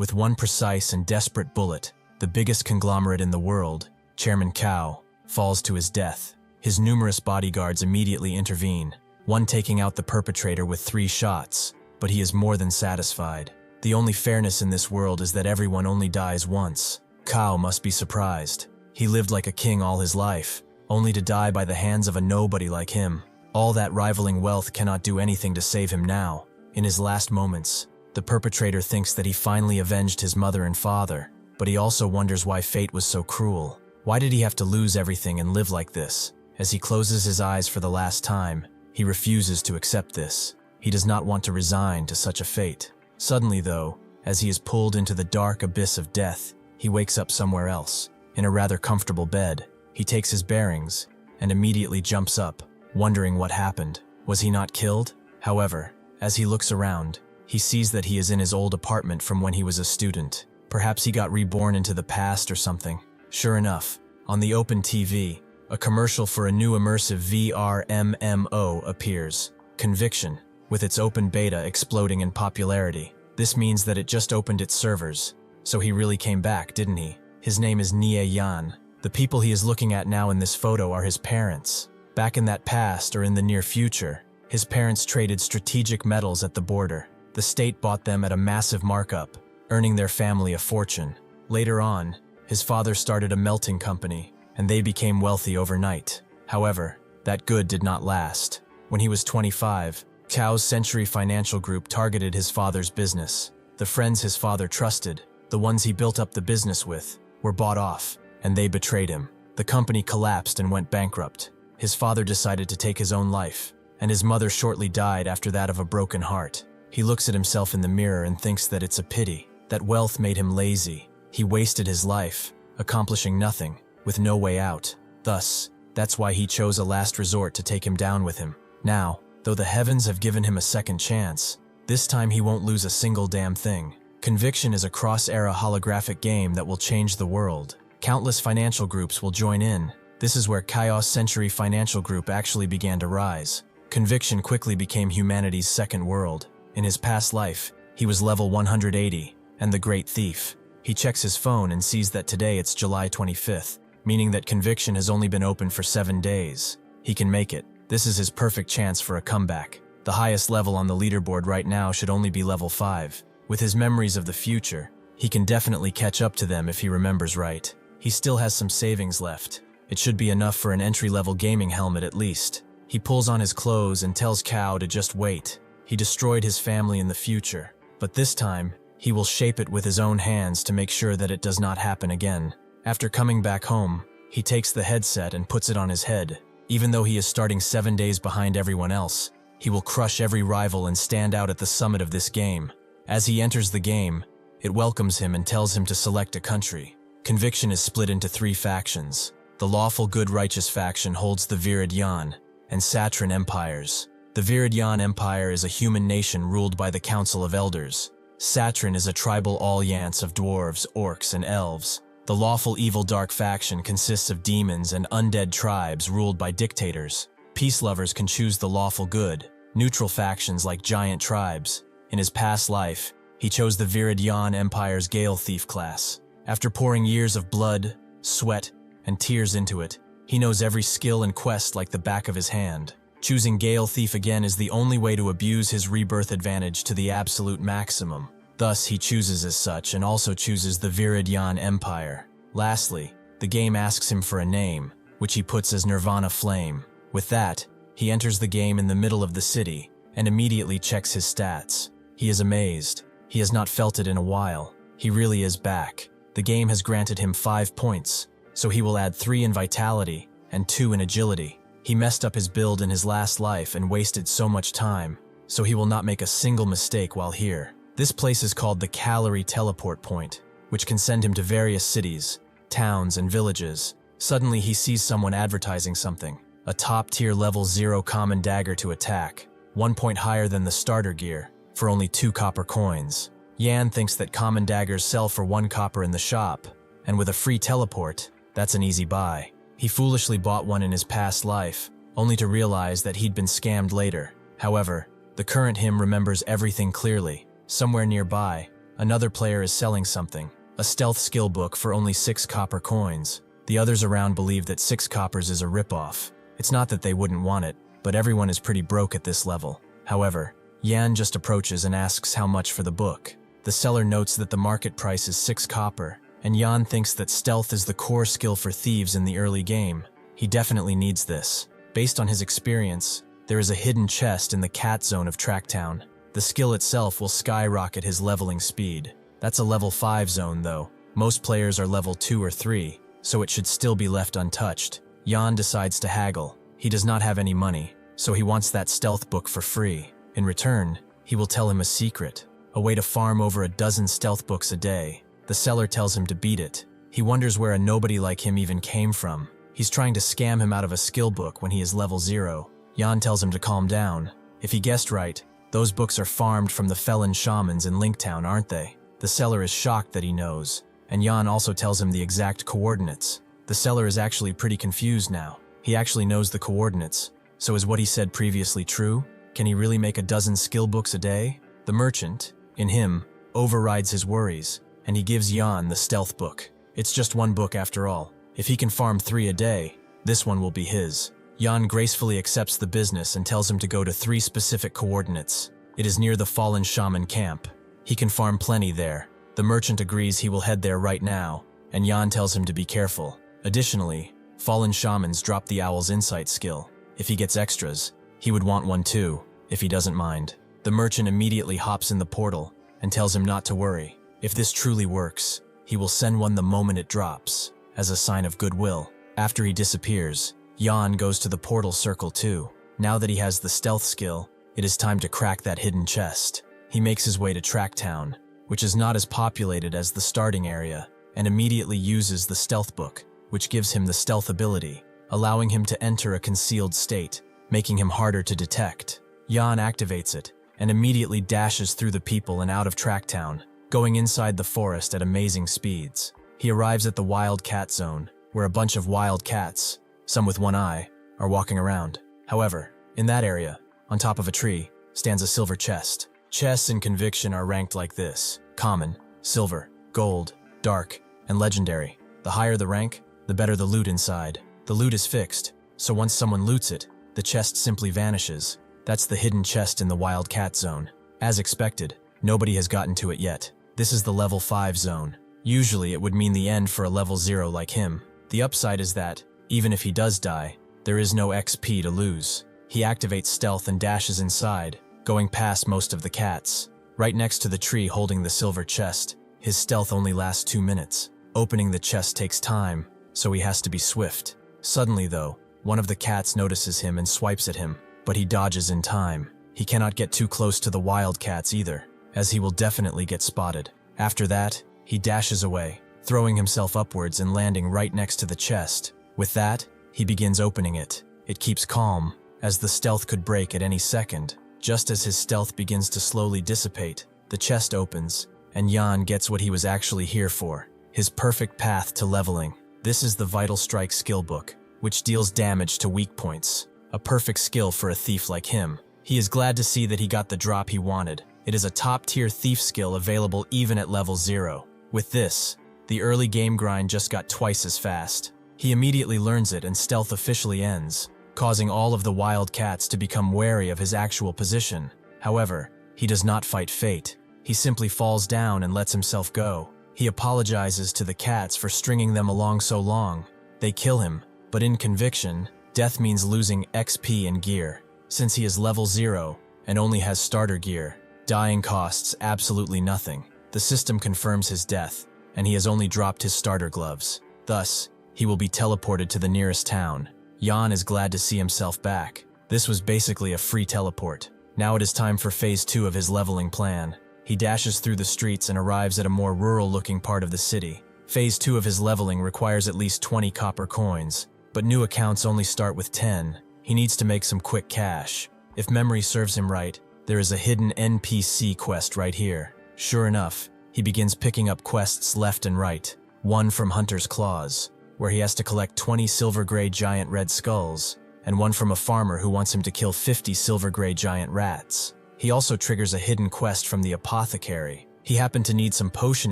With one precise and desperate bullet, the biggest conglomerate in the world, Chairman Cao, falls to his death. His numerous bodyguards immediately intervene, one taking out the perpetrator with 3 shots, but he is more than satisfied. The only fairness in this world is that everyone only dies once. Cao must be surprised. He lived like a king all his life, only to die by the hands of a nobody like him. All that rivaling wealth cannot do anything to save him now. In his last moments, the perpetrator thinks that he finally avenged his mother and father, but he also wonders why fate was so cruel. Why did he have to lose everything and live like this? As he closes his eyes for the last time, he refuses to accept this. He does not want to resign to such a fate. Suddenly, though, as he is pulled into the dark abyss of death, he wakes up somewhere else, in a rather comfortable bed. He takes his bearings, and immediately jumps up, wondering what happened. Was he not killed? However, as he looks around, he sees that he is in his old apartment from when he was a student. Perhaps he got reborn into the past or something. Sure enough, on the open TV, a commercial for a new immersive VR MMO appears, Conviction, with its open beta exploding in popularity. This means that it just opened its servers. So he really came back, didn't he? His name is Nie Yan. The people he is looking at now in this photo are his parents. Back in that past or in the near future, his parents traded strategic metals at the border. The state bought them at a massive markup, earning their family a fortune. Later on, his father started a melting company, and they became wealthy overnight. However, that good did not last. When he was 25, Cao's Century Financial Group targeted his father's business. The friends his father trusted, the ones he built up the business with, were bought off, and they betrayed him. The company collapsed and went bankrupt. His father decided to take his own life, and his mother shortly died after that of a broken heart. He looks at himself in the mirror and thinks that it's a pity, that wealth made him lazy. He wasted his life, accomplishing nothing, with no way out. Thus, that's why he chose a last resort to take him down with him. Now, though the heavens have given him a second chance, this time he won't lose a single damn thing. Conviction is a cross-era holographic game that will change the world. Countless financial groups will join in. This is where Chaos Century Financial Group actually began to rise. Conviction quickly became humanity's second world. In his past life, he was level 180, and the Great Thief. He checks his phone and sees that today it's July 25th, meaning that Conviction has only been open for 7 days. He can make it. This is his perfect chance for a comeback. The highest level on the leaderboard right now should only be level 5. With his memories of the future, he can definitely catch up to them if he remembers right. He still has some savings left. It should be enough for an entry-level gaming helmet at least. He pulls on his clothes and tells Cao to just wait. He destroyed his family in the future, but this time, he will shape it with his own hands to make sure that it does not happen again. After coming back home, he takes the headset and puts it on his head. Even though he is starting 7 days behind everyone else, he will crush every rival and stand out at the summit of this game. As he enters the game, it welcomes him and tells him to select a country. Conviction is split into 3 factions. The lawful good righteous faction holds the Viridyan and Satran empires. The Viridyan Empire is a human nation ruled by the Council of Elders. Satran is a tribal alliance of dwarves, orcs, and elves. The lawful evil dark faction consists of demons and undead tribes ruled by dictators. Peace lovers can choose the lawful good, neutral factions like giant tribes. In his past life, he chose the Viridyan Empire's Gale Thief class. After pouring years of blood, sweat, and tears into it, he knows every skill and quest like the back of his hand. Choosing Gale Thief again is the only way to abuse his rebirth advantage to the absolute maximum. Thus, he chooses as such and also chooses the Viridyan Empire. Lastly, the game asks him for a name, which he puts as Nirvana Flame. With that, he enters the game in the middle of the city and immediately checks his stats. He is amazed. He has not felt it in a while. He really is back. The game has granted him 5 points, so he will add 3 in Vitality and 2 in Agility. He messed up his build in his last life and wasted so much time, so he will not make a single mistake while here. This place is called the Calorie Teleport Point, which can send him to various cities, towns, and villages. Suddenly he sees someone advertising something. A top-tier level 0 common dagger to attack, 1 point higher than the starter gear, for only 2 copper coins. Yan thinks that common daggers sell for 1 copper in the shop, and with a free teleport, that's an easy buy. He foolishly bought one in his past life, only to realize that he'd been scammed later. However, the current him remembers everything clearly. Somewhere nearby, Another player is selling something, a stealth skill book for only 6 copper coins. The others around believe that 6 coppers is a ripoff. It's not that they wouldn't want it, but everyone is pretty broke at this level. However, Yan just approaches and asks how much for the book. The seller notes that the market price is 6 copper, and Yan thinks that stealth is the core skill for thieves in the early game. He definitely needs this. Based on his experience, there is a hidden chest in the cat zone of Tracktown. The skill itself will skyrocket his leveling speed. That's a level 5 zone though. Most players are level 2 or 3, so it should still be left untouched. Yan decides to haggle. He does not have any money, so he wants that stealth book for free. In return, he will tell him a secret, a way to farm over a dozen stealth books a day. The seller tells him to beat it. He wonders where a nobody like him even came from. He's trying to scam him out of a skill book when he is level 0. Yan tells him to calm down. If he guessed right, those books are farmed from the felon shamans in Linktown, aren't they? The seller is shocked that he knows, and Yan also tells him the exact coordinates. The seller is actually pretty confused now. He actually knows the coordinates. So is what he said previously true? Can he really make a dozen skill books a day? The merchant, in him, overrides his worries, and he gives Yan the stealth book. It's just one book after all. If he can farm 3 a day, this one will be his. Yan gracefully accepts the business and tells him to go to 3 specific coordinates. It is near the fallen shaman camp. He can farm plenty there. The merchant agrees he will head there right now, and Yan tells him to be careful. Additionally, fallen shamans drop the owl's insight skill. If he gets extras, he would want one too, if he doesn't mind. The merchant immediately hops in the portal and tells him not to worry. If this truly works, he will send one the moment it drops, as a sign of goodwill. After he disappears, Yan goes to the portal circle too. Now that he has the stealth skill, it is time to crack that hidden chest. He makes his way to Tracktown, which is not as populated as the starting area, and immediately uses the stealth book, which gives him the stealth ability, allowing him to enter a concealed state, making him harder to detect. Yan activates it, and immediately dashes through the people and out of Tracktown, going inside the forest at amazing speeds. He arrives at the wild cat zone, where a bunch of wild cats, some with one eye, are walking around. However, in that area, on top of a tree, stands a silver chest. Chests in Conviction are ranked like this: common, silver, gold, dark, and legendary. The higher the rank, the better the loot inside. The loot is fixed, so once someone loots it, the chest simply vanishes. That's the hidden chest in the wild cat zone. As expected, nobody has gotten to it yet. This is the level 5 zone. Usually it would mean the end for a level 0 like him. The upside is that, even if he does die, there is no XP to lose. He activates stealth and dashes inside, going past most of the cats. Right next to the tree holding the silver chest, his stealth only lasts 2 minutes. Opening the chest takes time, so he has to be swift. Suddenly though, one of the cats notices him and swipes at him, but he dodges in time. He cannot get too close to the wild cats either, as he will definitely get spotted. After that, he dashes away, throwing himself upwards and landing right next to the chest. With that, he begins opening it. It keeps calm, as the stealth could break at any second. Just as his stealth begins to slowly dissipate, the chest opens, and Yan gets what he was actually here for: his perfect path to leveling. This is the Vital Strike skill book, which deals damage to weak points. A perfect skill for a thief like him. He is glad to see that he got the drop he wanted. It is a top-tier thief skill available even at level 0. With this, the early game grind just got twice as fast. He immediately learns it and stealth officially ends, causing all of the wild cats to become wary of his actual position. However, he does not fight fate. He simply falls down and lets himself go. He apologizes to the cats for stringing them along so long. They kill him, but in Conviction, death means losing XP and gear. Since he is level 0 and only has starter gear, dying costs absolutely nothing. The system confirms his death, and he has only dropped his starter gloves. Thus, he will be teleported to the nearest town. Yan is glad to see himself back. This was basically a free teleport. Now it is time for phase 2 of his leveling plan. He dashes through the streets and arrives at a more rural-looking part of the city. Phase 2 of his leveling requires at least 20 copper coins, but new accounts only start with 10. He needs to make some quick cash. If memory serves him right, there is a hidden NPC quest right here. Sure enough, he begins picking up quests left and right. One from Hunter's Claws, where he has to collect 20 silver-gray giant red skulls, and one from a farmer who wants him to kill 50 silver-gray giant rats. He also triggers a hidden quest from the apothecary, He happened to need some potion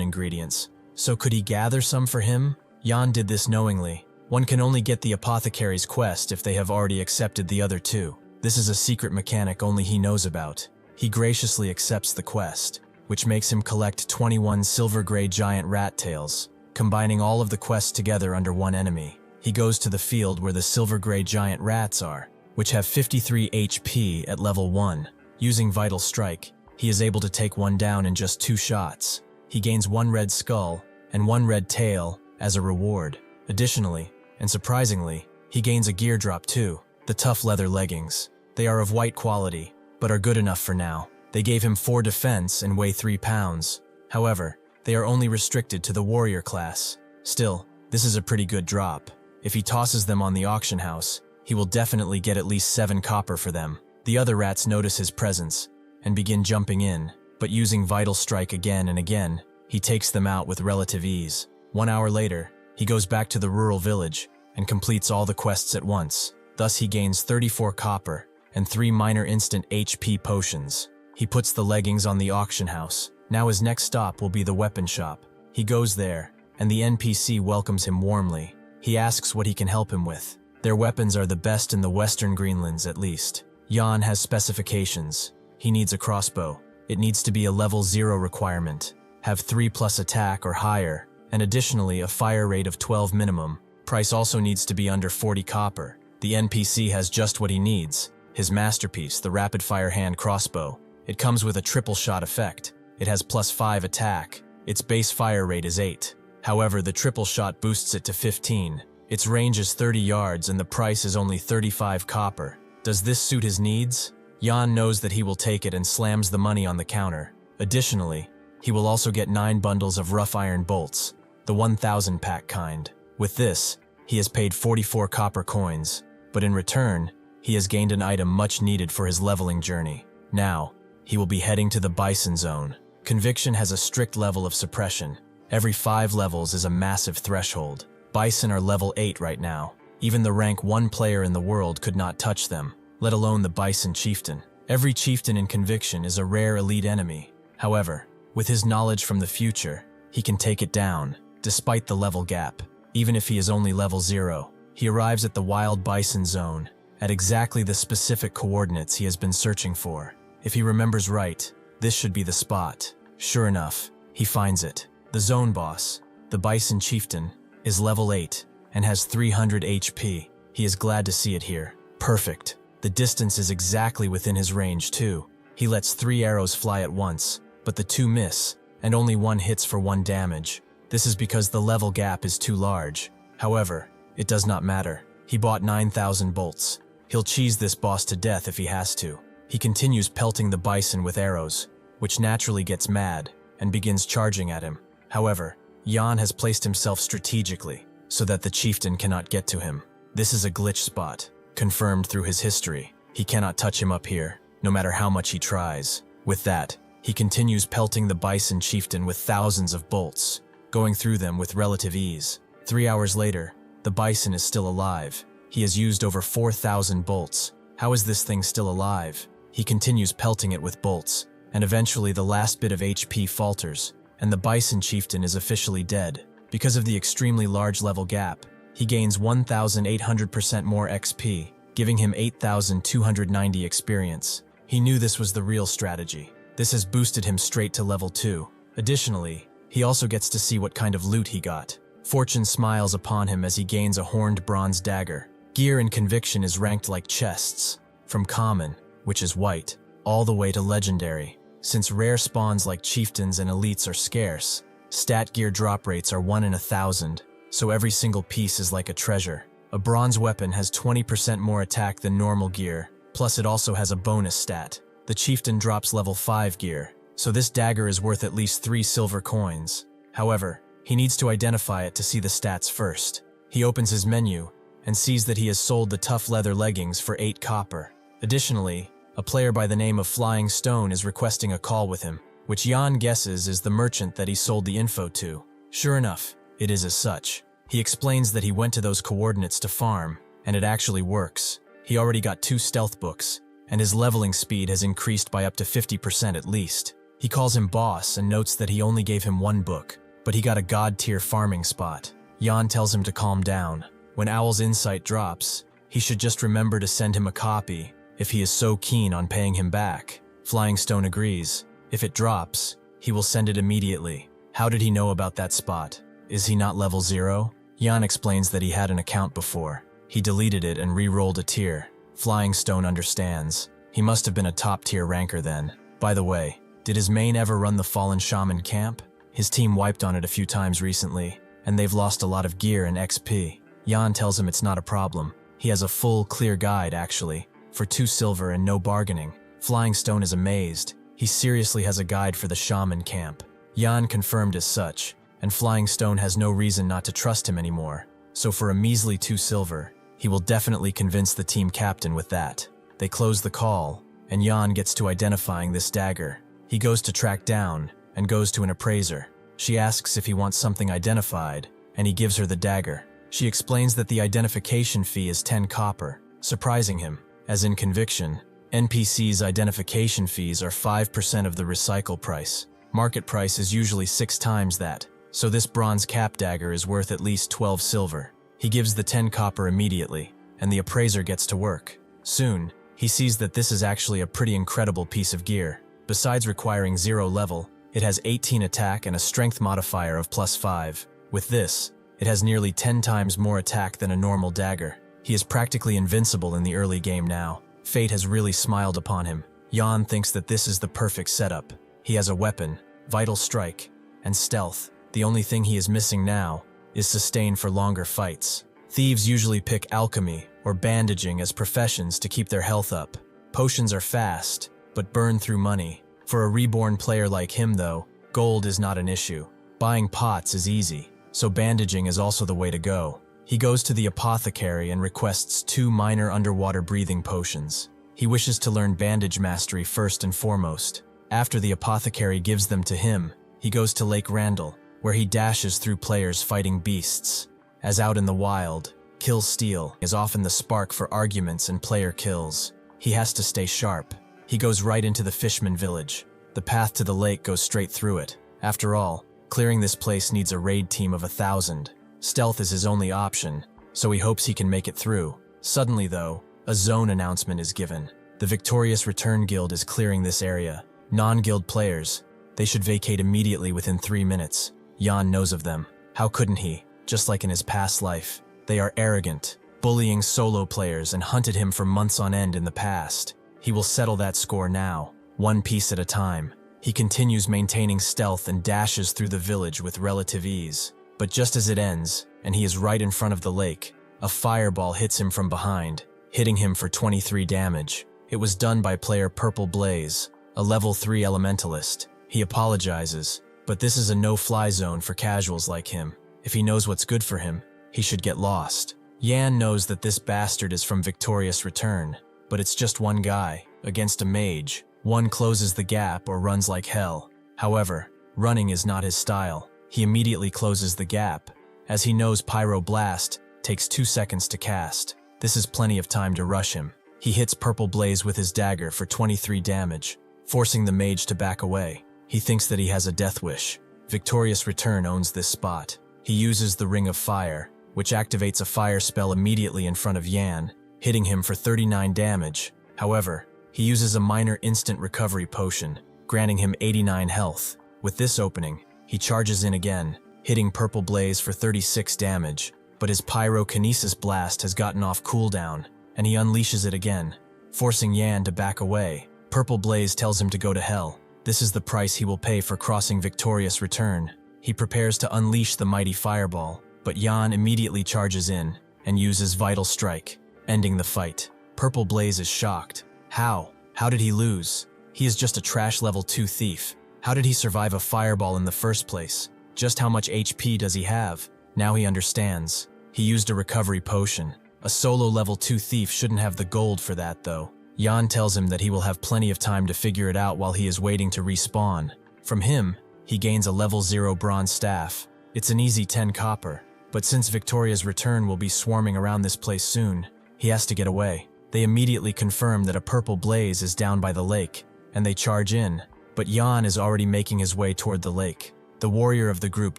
ingredients, so could he gather some for him? Jan did this knowingly. One can only get the apothecary's quest if they have already accepted the other two. This is a secret mechanic only he knows about. He graciously accepts the quest, which makes him collect 21 silver-gray giant rat tails, combining all of the quests together under one enemy. He goes to the field where the silver-gray giant rats are, which have 53 HP at level 1. Using Vital Strike, he is able to take one down in just 2 shots. He gains 1 red skull and 1 red tail as a reward. Additionally, and surprisingly, he gains a gear drop too, the tough leather leggings. They are of white quality, but are good enough for now. They gave him 4 defense and weigh 3 pounds. However, they are only restricted to the warrior class. Still, this is a pretty good drop. If he tosses them on the auction house, he will definitely get at least 7 copper for them. The other rats notice his presence and begin jumping in, but using Vital Strike again and again, he takes them out with relative ease. 1 hour later, he goes back to the rural village and completes all the quests at once. Thus he gains 34 copper and 3 minor instant HP potions. He puts the leggings on the auction house. Now his next stop will be the weapon shop. He goes there, and the NPC welcomes him warmly. He asks what he can help him with. Their weapons are the best in the Western Greenlands at least. Jan has specifications. He needs a crossbow. It needs to be a level 0 requirement, have 3+ attack or higher, and additionally a fire rate of 12 minimum. Price also needs to be under 40 copper. The NPC has just what he needs. His masterpiece, the rapid-fire hand crossbow. It comes with a triple shot effect. It has +5 attack. Its base fire rate is 8. However, the triple shot boosts it to 15. Its range is 30 yards and the price is only 35 copper. Does this suit his needs? Jan knows that he will take it and slams the money on the counter. Additionally, he will also get 9 bundles of rough iron bolts, the 1,000 pack kind. With this, he has paid 44 copper coins, but in return, he has gained an item much needed for his leveling journey. Now, he will be heading to the Bison Zone. Conviction has a strict level of suppression. Every 5 levels is a massive threshold. Bison are level 8 right now. Even the rank 1 player in the world could not touch them, let alone the Bison Chieftain. Every chieftain in Conviction is a rare elite enemy. However, with his knowledge from the future, he can take it down, despite the level gap. Even if he is only level 0, he arrives at the Wild Bison Zone, at exactly the specific coordinates he has been searching for. If he remembers right, this should be the spot. Sure enough, he finds it. The zone boss, the Bison Chieftain, is level 8 and has 300 HP. He is glad to see it here. Perfect. The distance is exactly within his range too. He lets 3 arrows fly at once, but the 2 miss, and only 1 hits for 1 damage. This is because the level gap is too large. However, it does not matter. He bought 9,000 bolts. He'll cheese this boss to death if he has to. He continues pelting the bison with arrows, which naturally gets mad and begins charging at him. However, Jan has placed himself strategically so that the chieftain cannot get to him. This is a glitch spot, confirmed through his history. He cannot touch him up here, no matter how much he tries. With that, he continues pelting the bison chieftain with thousands of bolts, going through them with relative ease. 3 hours later, the bison is still alive. He has used over 4,000 bolts. How is this thing still alive? He continues pelting it with bolts, and eventually the last bit of HP falters, and the bison chieftain is officially dead. Because of the extremely large level gap, he gains 1,800% more XP, giving him 8,290 experience. He knew this was the real strategy. This has boosted him straight to level 2. Additionally, he also gets to see what kind of loot he got. Fortune smiles upon him as he gains a horned bronze dagger. Gear and Conviction is ranked like chests, from common, which is white, all the way to legendary. Since rare spawns like chieftains and elites are scarce, stat gear drop rates are 1 in 1,000, so every single piece is like a treasure. A bronze weapon has 20% more attack than normal gear, plus it also has a bonus stat. The chieftain drops level 5 gear, so this dagger is worth at least 3 silver coins. However, he needs to identify it to see the stats first. He opens his menu and sees that he has sold the tough leather leggings for 8 copper. Additionally, a player by the name of Flying Stone is requesting a call with him, which Jan guesses is the merchant that he sold the info to. Sure enough, it is as such. He explains that he went to those coordinates to farm, and it actually works. He already got 2 stealth books, and his leveling speed has increased by up to 50% at least. He calls him boss and notes that he only gave him one book, but he got a god-tier farming spot. Yan tells him to calm down. When Owl's insight drops, he should just remember to send him a copy if he is so keen on paying him back. Flying Stone agrees. If it drops, he will send it immediately. How did he know about that spot? Is he not level 0? Yan explains that he had an account before. He deleted it and re-rolled a tier. Flying Stone understands. He must have been a top-tier ranker then. By the way, did his main ever run the Fallen Shaman camp? His team wiped on it a few times recently, and they've lost a lot of gear and XP. Yan tells him it's not a problem. He has a full, clear guide, actually, for 2 silver and no bargaining. Flying Stone is amazed. He seriously has a guide for the shaman camp. Yan confirmed as such, and Flying Stone has no reason not to trust him anymore. So for a measly 2 silver, he will definitely convince the team captain with that. They close the call, and Yan gets to identifying this dagger. He goes to track down, and goes to an appraiser. She asks if he wants something identified, and he gives her the dagger. She explains that the identification fee is 10 copper, surprising him. As in Conviction, NPCs' identification fees are 5% of the recycle price. Market price is usually 6 times that, so this bronze cap dagger is worth at least 12 silver. He gives the 10 copper immediately, and the appraiser gets to work. Soon, he sees that this is actually a pretty incredible piece of gear. Besides requiring 0 level, it has 18 attack and a strength modifier of +5. With this, it has nearly 10 times more attack than a normal dagger. He is practically invincible in the early game now. Fate has really smiled upon him. Yan thinks that this is the perfect setup. He has a weapon, Vital Strike, and Stealth. The only thing he is missing now is Sustain for longer fights. Thieves usually pick Alchemy or Bandaging as professions to keep their health up. Potions are fast, but burn through money. For a reborn player like him though, gold is not an issue. Buying pots is easy, so bandaging is also the way to go. He goes to the apothecary and requests 2 minor underwater breathing potions. He wishes to learn bandage mastery first and foremost. After the apothecary gives them to him, he goes to Lake Randall, where he dashes through players fighting beasts. As out in the wild, kill steal is often the spark for arguments and player kills. He has to stay sharp. He goes right into the Fishman village. The path to the lake goes straight through it. After all, clearing this place needs a raid team of 1,000. Stealth is his only option, so he hopes he can make it through. Suddenly though, a zone announcement is given. The Victorious Return Guild is clearing this area. Non-guild players, they should vacate immediately within 3 minutes. Yan knows of them. How couldn't he? Just like in his past life. They are arrogant, bullying solo players and hunted him for months on end in the past. He will settle that score now, one piece at a time. He continues maintaining stealth and dashes through the village with relative ease. But just as it ends, and he is right in front of the lake, a fireball hits him from behind, hitting him for 23 damage. It was done by player Purple Blaze, a level 3 elementalist. He apologizes, but this is a no-fly zone for casuals like him. If he knows what's good for him, he should get lost. Yan knows that this bastard is from Victorious Return, but it's just one guy, against a mage. One closes the gap or runs like hell. However, running is not his style. He immediately closes the gap, as he knows Pyro Blast takes 2 seconds to cast. This is plenty of time to rush him. He hits Purple Blaze with his dagger for 23 damage, forcing the mage to back away. He thinks that he has a death wish. Victorious Return owns this spot. He uses the Ring of Fire, which activates a fire spell immediately in front of Yan, hitting him for 39 damage. However, he uses a minor instant recovery potion, granting him 89 health. With this opening, he charges in again, hitting Purple Blaze for 36 damage, but his Pyrokinesis Blast has gotten off cooldown, and he unleashes it again, forcing Yan to back away. Purple Blaze tells him to go to hell. This is the price he will pay for crossing Victorious Return. He prepares to unleash the mighty fireball, but Yan immediately charges in and uses Vital Strike, ending the fight. Purple Blaze is shocked. How? How did he lose? He is just a trash level 2 thief. How did he survive a fireball in the first place? Just how much HP does he have? Now he understands. He used a recovery potion. A solo level 2 thief shouldn't have the gold for that though. Yan tells him that he will have plenty of time to figure it out while he is waiting to respawn. From him, he gains a level 0 bronze staff. It's an easy 10 copper, but since Victoria's Return will be swarming around this place soon, he has to get away. They immediately confirm that a Purple Blaze is down by the lake, and they charge in, but Yan is already making his way toward the lake. The warrior of the group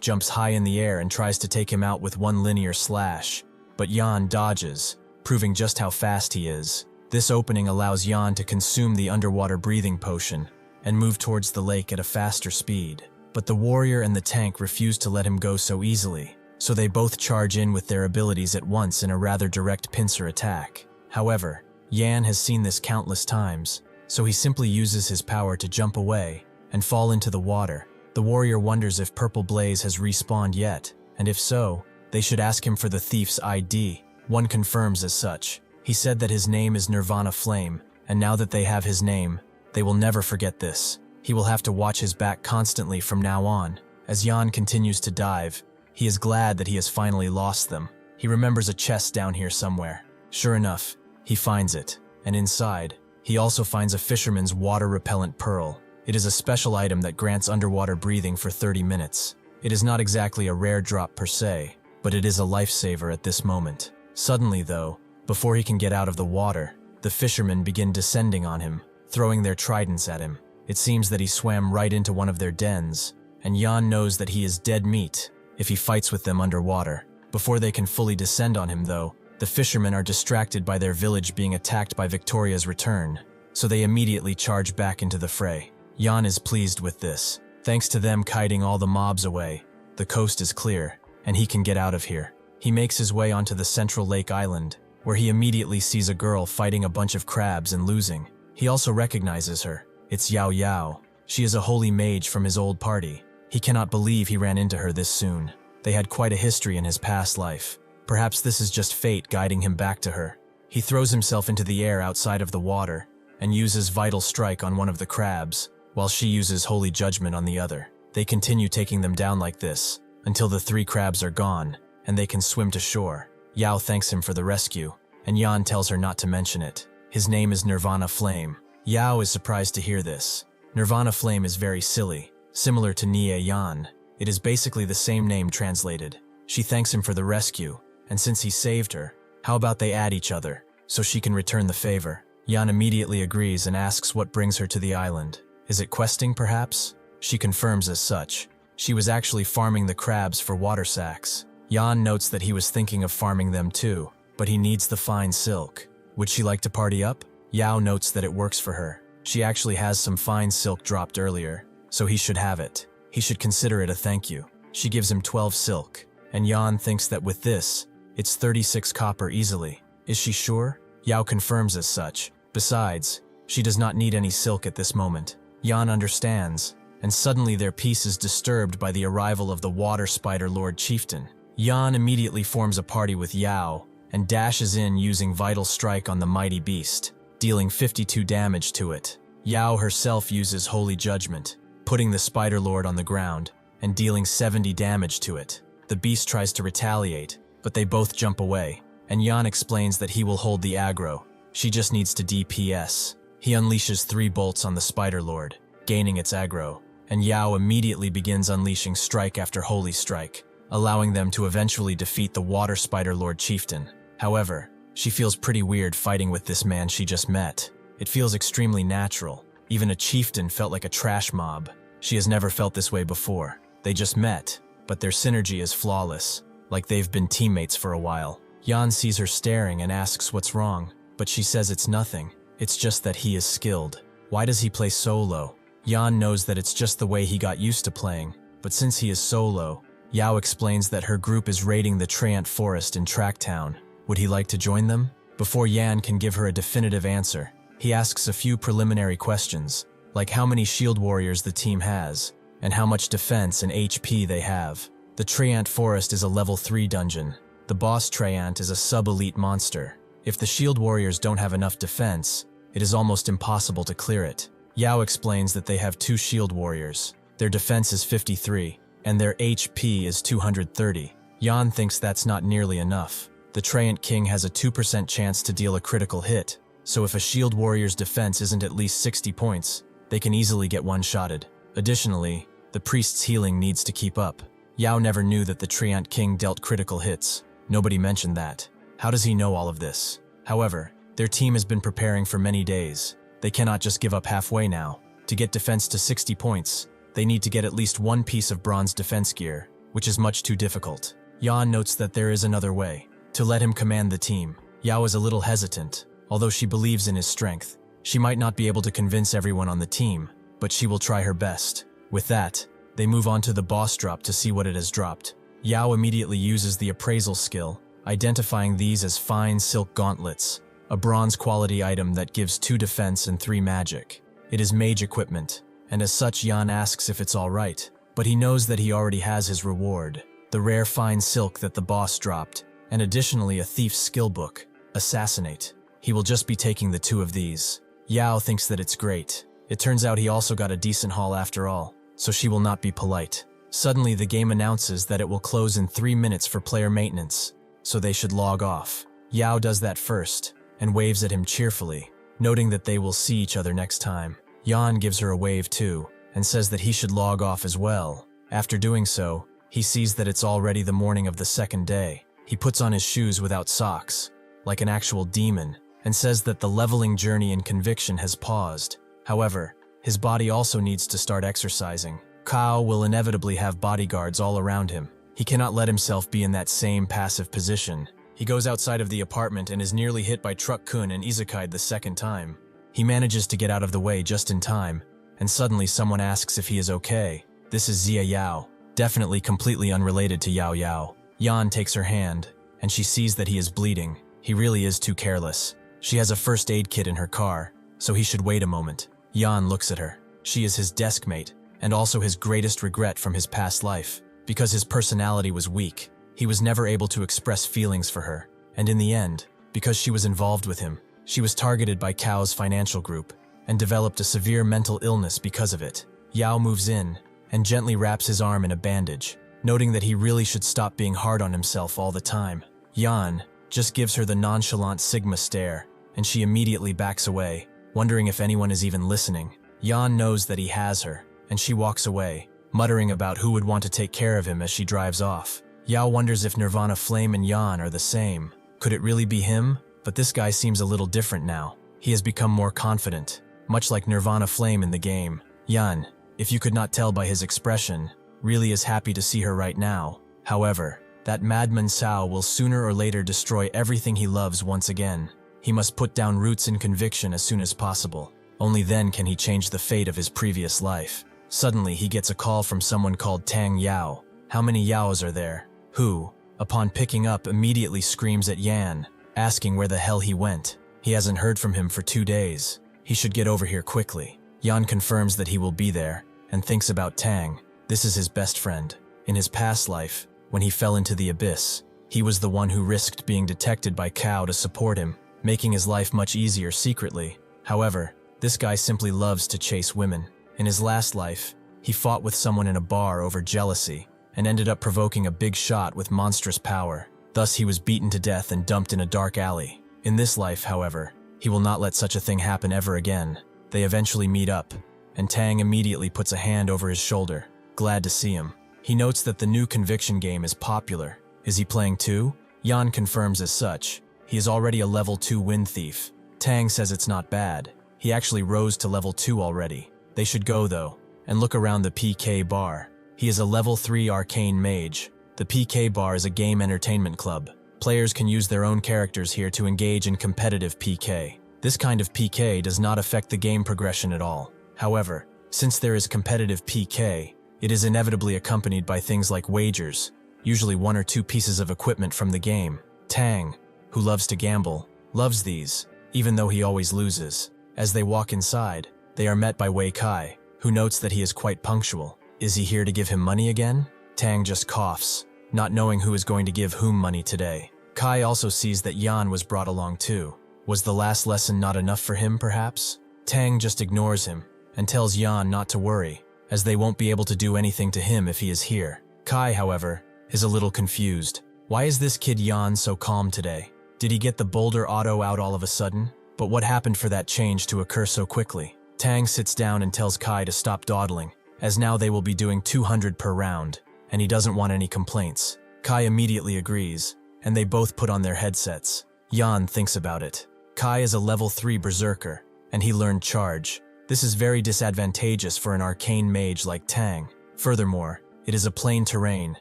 jumps high in the air and tries to take him out with one linear slash, but Yan dodges, proving just how fast he is. This opening allows Yan to consume the underwater breathing potion and move towards the lake at a faster speed. But the warrior and the tank refuse to let him go so easily, so they both charge in with their abilities at once in a rather direct pincer attack. However, Yan has seen this countless times, so he simply uses his power to jump away and fall into the water. The warrior wonders if Purple Blaze has respawned yet, and if so, they should ask him for the thief's ID. One confirms as such. He said that his name is Nirvana Flame, and now that they have his name, they will never forget this. He will have to watch his back constantly from now on. As Yan continues to dive, he is glad that he has finally lost them. He remembers a chest down here somewhere. Sure enough, he finds it, and inside, he also finds a fisherman's water-repellent pearl. It is a special item that grants underwater breathing for 30 minutes. It is not exactly a rare drop per se, but it is a lifesaver at this moment. Suddenly, though, before he can get out of the water, the fishermen begin descending on him, throwing their tridents at him. It seems that he swam right into one of their dens, and Yan knows that he is dead meat if he fights with them underwater. Before they can fully descend on him, though, the fishermen are distracted by their village being attacked by Victoria's return, so they immediately charge back into the fray. Yan is pleased with this. Thanks to them kiting all the mobs away, the coast is clear, and he can get out of here. He makes his way onto the central lake island, where he immediately sees a girl fighting a bunch of crabs and losing. He also recognizes her. It's Yao Yao. She is a holy mage from his old party. He cannot believe he ran into her this soon. They had quite a history in his past life. Perhaps this is just fate guiding him back to her. He throws himself into the air outside of the water and uses Vital Strike on one of the crabs, while she uses Holy Judgment on the other. They continue taking them down like this until the 3 crabs are gone and they can swim to shore. Yao thanks him for the rescue, and Yan tells her not to mention it. His name is Nirvana Flame. Yao is surprised to hear this. Nirvana Flame is very silly, similar to Nie Yan. It is basically the same name translated. She thanks him for the rescue, and since he saved her, how about they add each other, so she can return the favor? Yan immediately agrees and asks what brings her to the island. Is it questing, perhaps? She confirms as such. She was actually farming the crabs for water sacks. Yan notes that he was thinking of farming them too, but he needs the fine silk. Would she like to party up? Yao notes that it works for her. She actually has some fine silk dropped earlier, so he should have it. He should consider it a thank you. She gives him 12 silk, and Yan thinks that with this, it's 36 copper easily. Is she sure? Yao confirms as such. Besides, she does not need any silk at this moment. Yan understands, and suddenly their peace is disturbed by the arrival of the Water Spider Lord Chieftain. Yan immediately forms a party with Yao and dashes in using Vital Strike on the mighty beast, dealing 52 damage to it. Yao herself uses Holy Judgment, putting the Spider Lord on the ground and dealing 70 damage to it. The beast tries to retaliate, but they both jump away, and Yan explains that he will hold the aggro. She just needs to DPS. He unleashes 3 bolts on the Spider Lord, gaining its aggro, and Yao immediately begins unleashing strike after Holy Strike, allowing them to eventually defeat the Water Spider Lord Chieftain. However, she feels pretty weird fighting with this man she just met. It feels extremely natural. Even a chieftain felt like a trash mob. She has never felt this way before. They just met, but their synergy is flawless, like they've been teammates for a while. Yan sees her staring and asks what's wrong, but she says it's nothing. It's just that he is skilled. Why does he play solo? Yan knows that it's just the way he got used to playing, but since he is solo, Yao explains that her group is raiding the Treant Forest in Tracktown. Would he like to join them? Before Yan can give her a definitive answer, he asks a few preliminary questions, like how many shield warriors the team has, and how much defense and HP they have. The Treant Forest is a level 3 dungeon. The boss Treant is a sub-elite monster. If the shield warriors don't have enough defense, it is almost impossible to clear it. Yao explains that they have 2 shield warriors. Their defense is 53, and their HP is 230. Yan thinks that's not nearly enough. The Treant King has a 2% chance to deal a critical hit, so if a shield warrior's defense isn't at least 60 points, they can easily get one-shotted. Additionally, the priest's healing needs to keep up. Yao never knew that the Treant King dealt critical hits. Nobody mentioned that. How does he know all of this? However, their team has been preparing for many days. They cannot just give up halfway now. To get defense to 60 points, they need to get at least one piece of bronze defense gear, which is much too difficult. Yan notes that there is another way, to let him command the team. Yao is a little hesitant, although she believes in his strength. She might not be able to convince everyone on the team, but she will try her best. With that, they move on to the boss drop to see what it has dropped. Yao immediately uses the appraisal skill, identifying these as fine silk gauntlets, a bronze quality item that gives 2 defense and 3 magic. It is mage equipment, and as such Yan asks if it's alright, but he knows that he already has his reward, the rare fine silk that the boss dropped, and additionally a thief's skill book, Assassinate. He will just be taking the 2 of these. Yao thinks that it's great. It turns out he also got a decent haul after all, so she will not be polite. Suddenly the game announces that it will close in 3 minutes for player maintenance, so they should log off. Yao does that first, and waves at him cheerfully, noting that they will see each other next time. Yan gives her a wave too, and says that he should log off as well. After doing so, he sees that it's already the morning of the second day. He puts on his shoes without socks, like an actual demon, and says that the leveling journey in conviction has paused. However, his body also needs to start exercising. Kao will inevitably have bodyguards all around him. He cannot let himself be in that same passive position. He goes outside of the apartment and is nearly hit by Truck Kun and Izakai'd the second time. He manages to get out of the way just in time, and suddenly someone asks if he is okay. This is Zia Yao, definitely completely unrelated to Yao Yao. Yan takes her hand, and she sees that he is bleeding. He really is too careless. She has a first aid kit in her car, so he should wait a moment. Yan looks at her. She is his desk mate, and also his greatest regret from his past life. Because his personality was weak, he was never able to express feelings for her. And in the end, because she was involved with him, she was targeted by Kao's financial group, and developed a severe mental illness because of it. Yao moves in, and gently wraps his arm in a bandage, noting that he really should stop being hard on himself all the time. Yan just gives her the nonchalant Sigma stare, and she immediately backs away, wondering if anyone is even listening. Yan knows that he has her, and she walks away, muttering about who would want to take care of him as she drives off. Yao wonders if Nirvana Flame and Yan are the same. Could it really be him? But this guy seems a little different now. He has become more confident, much like Nirvana Flame in the game. Yan, if you could not tell by his expression, really is happy to see her right now. However, that madman Cao will sooner or later destroy everything he loves once again. He must put down roots in conviction as soon as possible. Only then can he change the fate of his previous life. Suddenly, he gets a call from someone called Tang Yao. How many Yaos are there? Who, upon picking up, immediately screams at Yan, asking where the hell he went. He hasn't heard from him for 2 days. He should get over here quickly. Yan confirms that he will be there, and thinks about Tang. This is his best friend. In his past life, when he fell into the abyss, he was the one who risked being detected by Kao to support him, making his life much easier secretly. However, this guy simply loves to chase women. In his last life, he fought with someone in a bar over jealousy, and ended up provoking a big shot with monstrous power. Thus he was beaten to death and dumped in a dark alley. In this life, however, he will not let such a thing happen ever again. They eventually meet up, and Tang immediately puts a hand over his shoulder, glad to see him. He notes that the new Conviction game is popular. Is he playing too? Yan confirms as such. He is already a level 2 wind thief. Tang says it's not bad. He actually rose to level 2 already. They should go though, and look around the PK bar. He is a level 3 arcane mage. The PK bar is a game entertainment club. Players can use their own characters here to engage in competitive PK. This kind of PK does not affect the game progression at all. However, since there is competitive PK, it is inevitably accompanied by things like wagers, usually 1 or 2 pieces of equipment from the game. Tang, who loves to gamble, loves these, even though he always loses. As they walk inside, they are met by Wei Kai, who notes that he is quite punctual. Is he here to give him money again? Tang just coughs, not knowing who is going to give whom money today. Kai also sees that Yan was brought along too. Was the last lesson not enough for him, perhaps? Tang just ignores him, and tells Yan not to worry, as they won't be able to do anything to him if he is here. Kai, however, is a little confused. Why is this kid Yan so calm today? Did he get the boulder auto out all of a sudden? But what happened for that change to occur so quickly? Tang sits down and tells Kai to stop dawdling, as now they will be doing 200 per round, and he doesn't want any complaints. Kai immediately agrees, and they both put on their headsets. Yan thinks about it. Kai is a level 3 berserker, and he learned charge. This is very disadvantageous for an arcane mage like Tang. Furthermore, it is a plain terrain,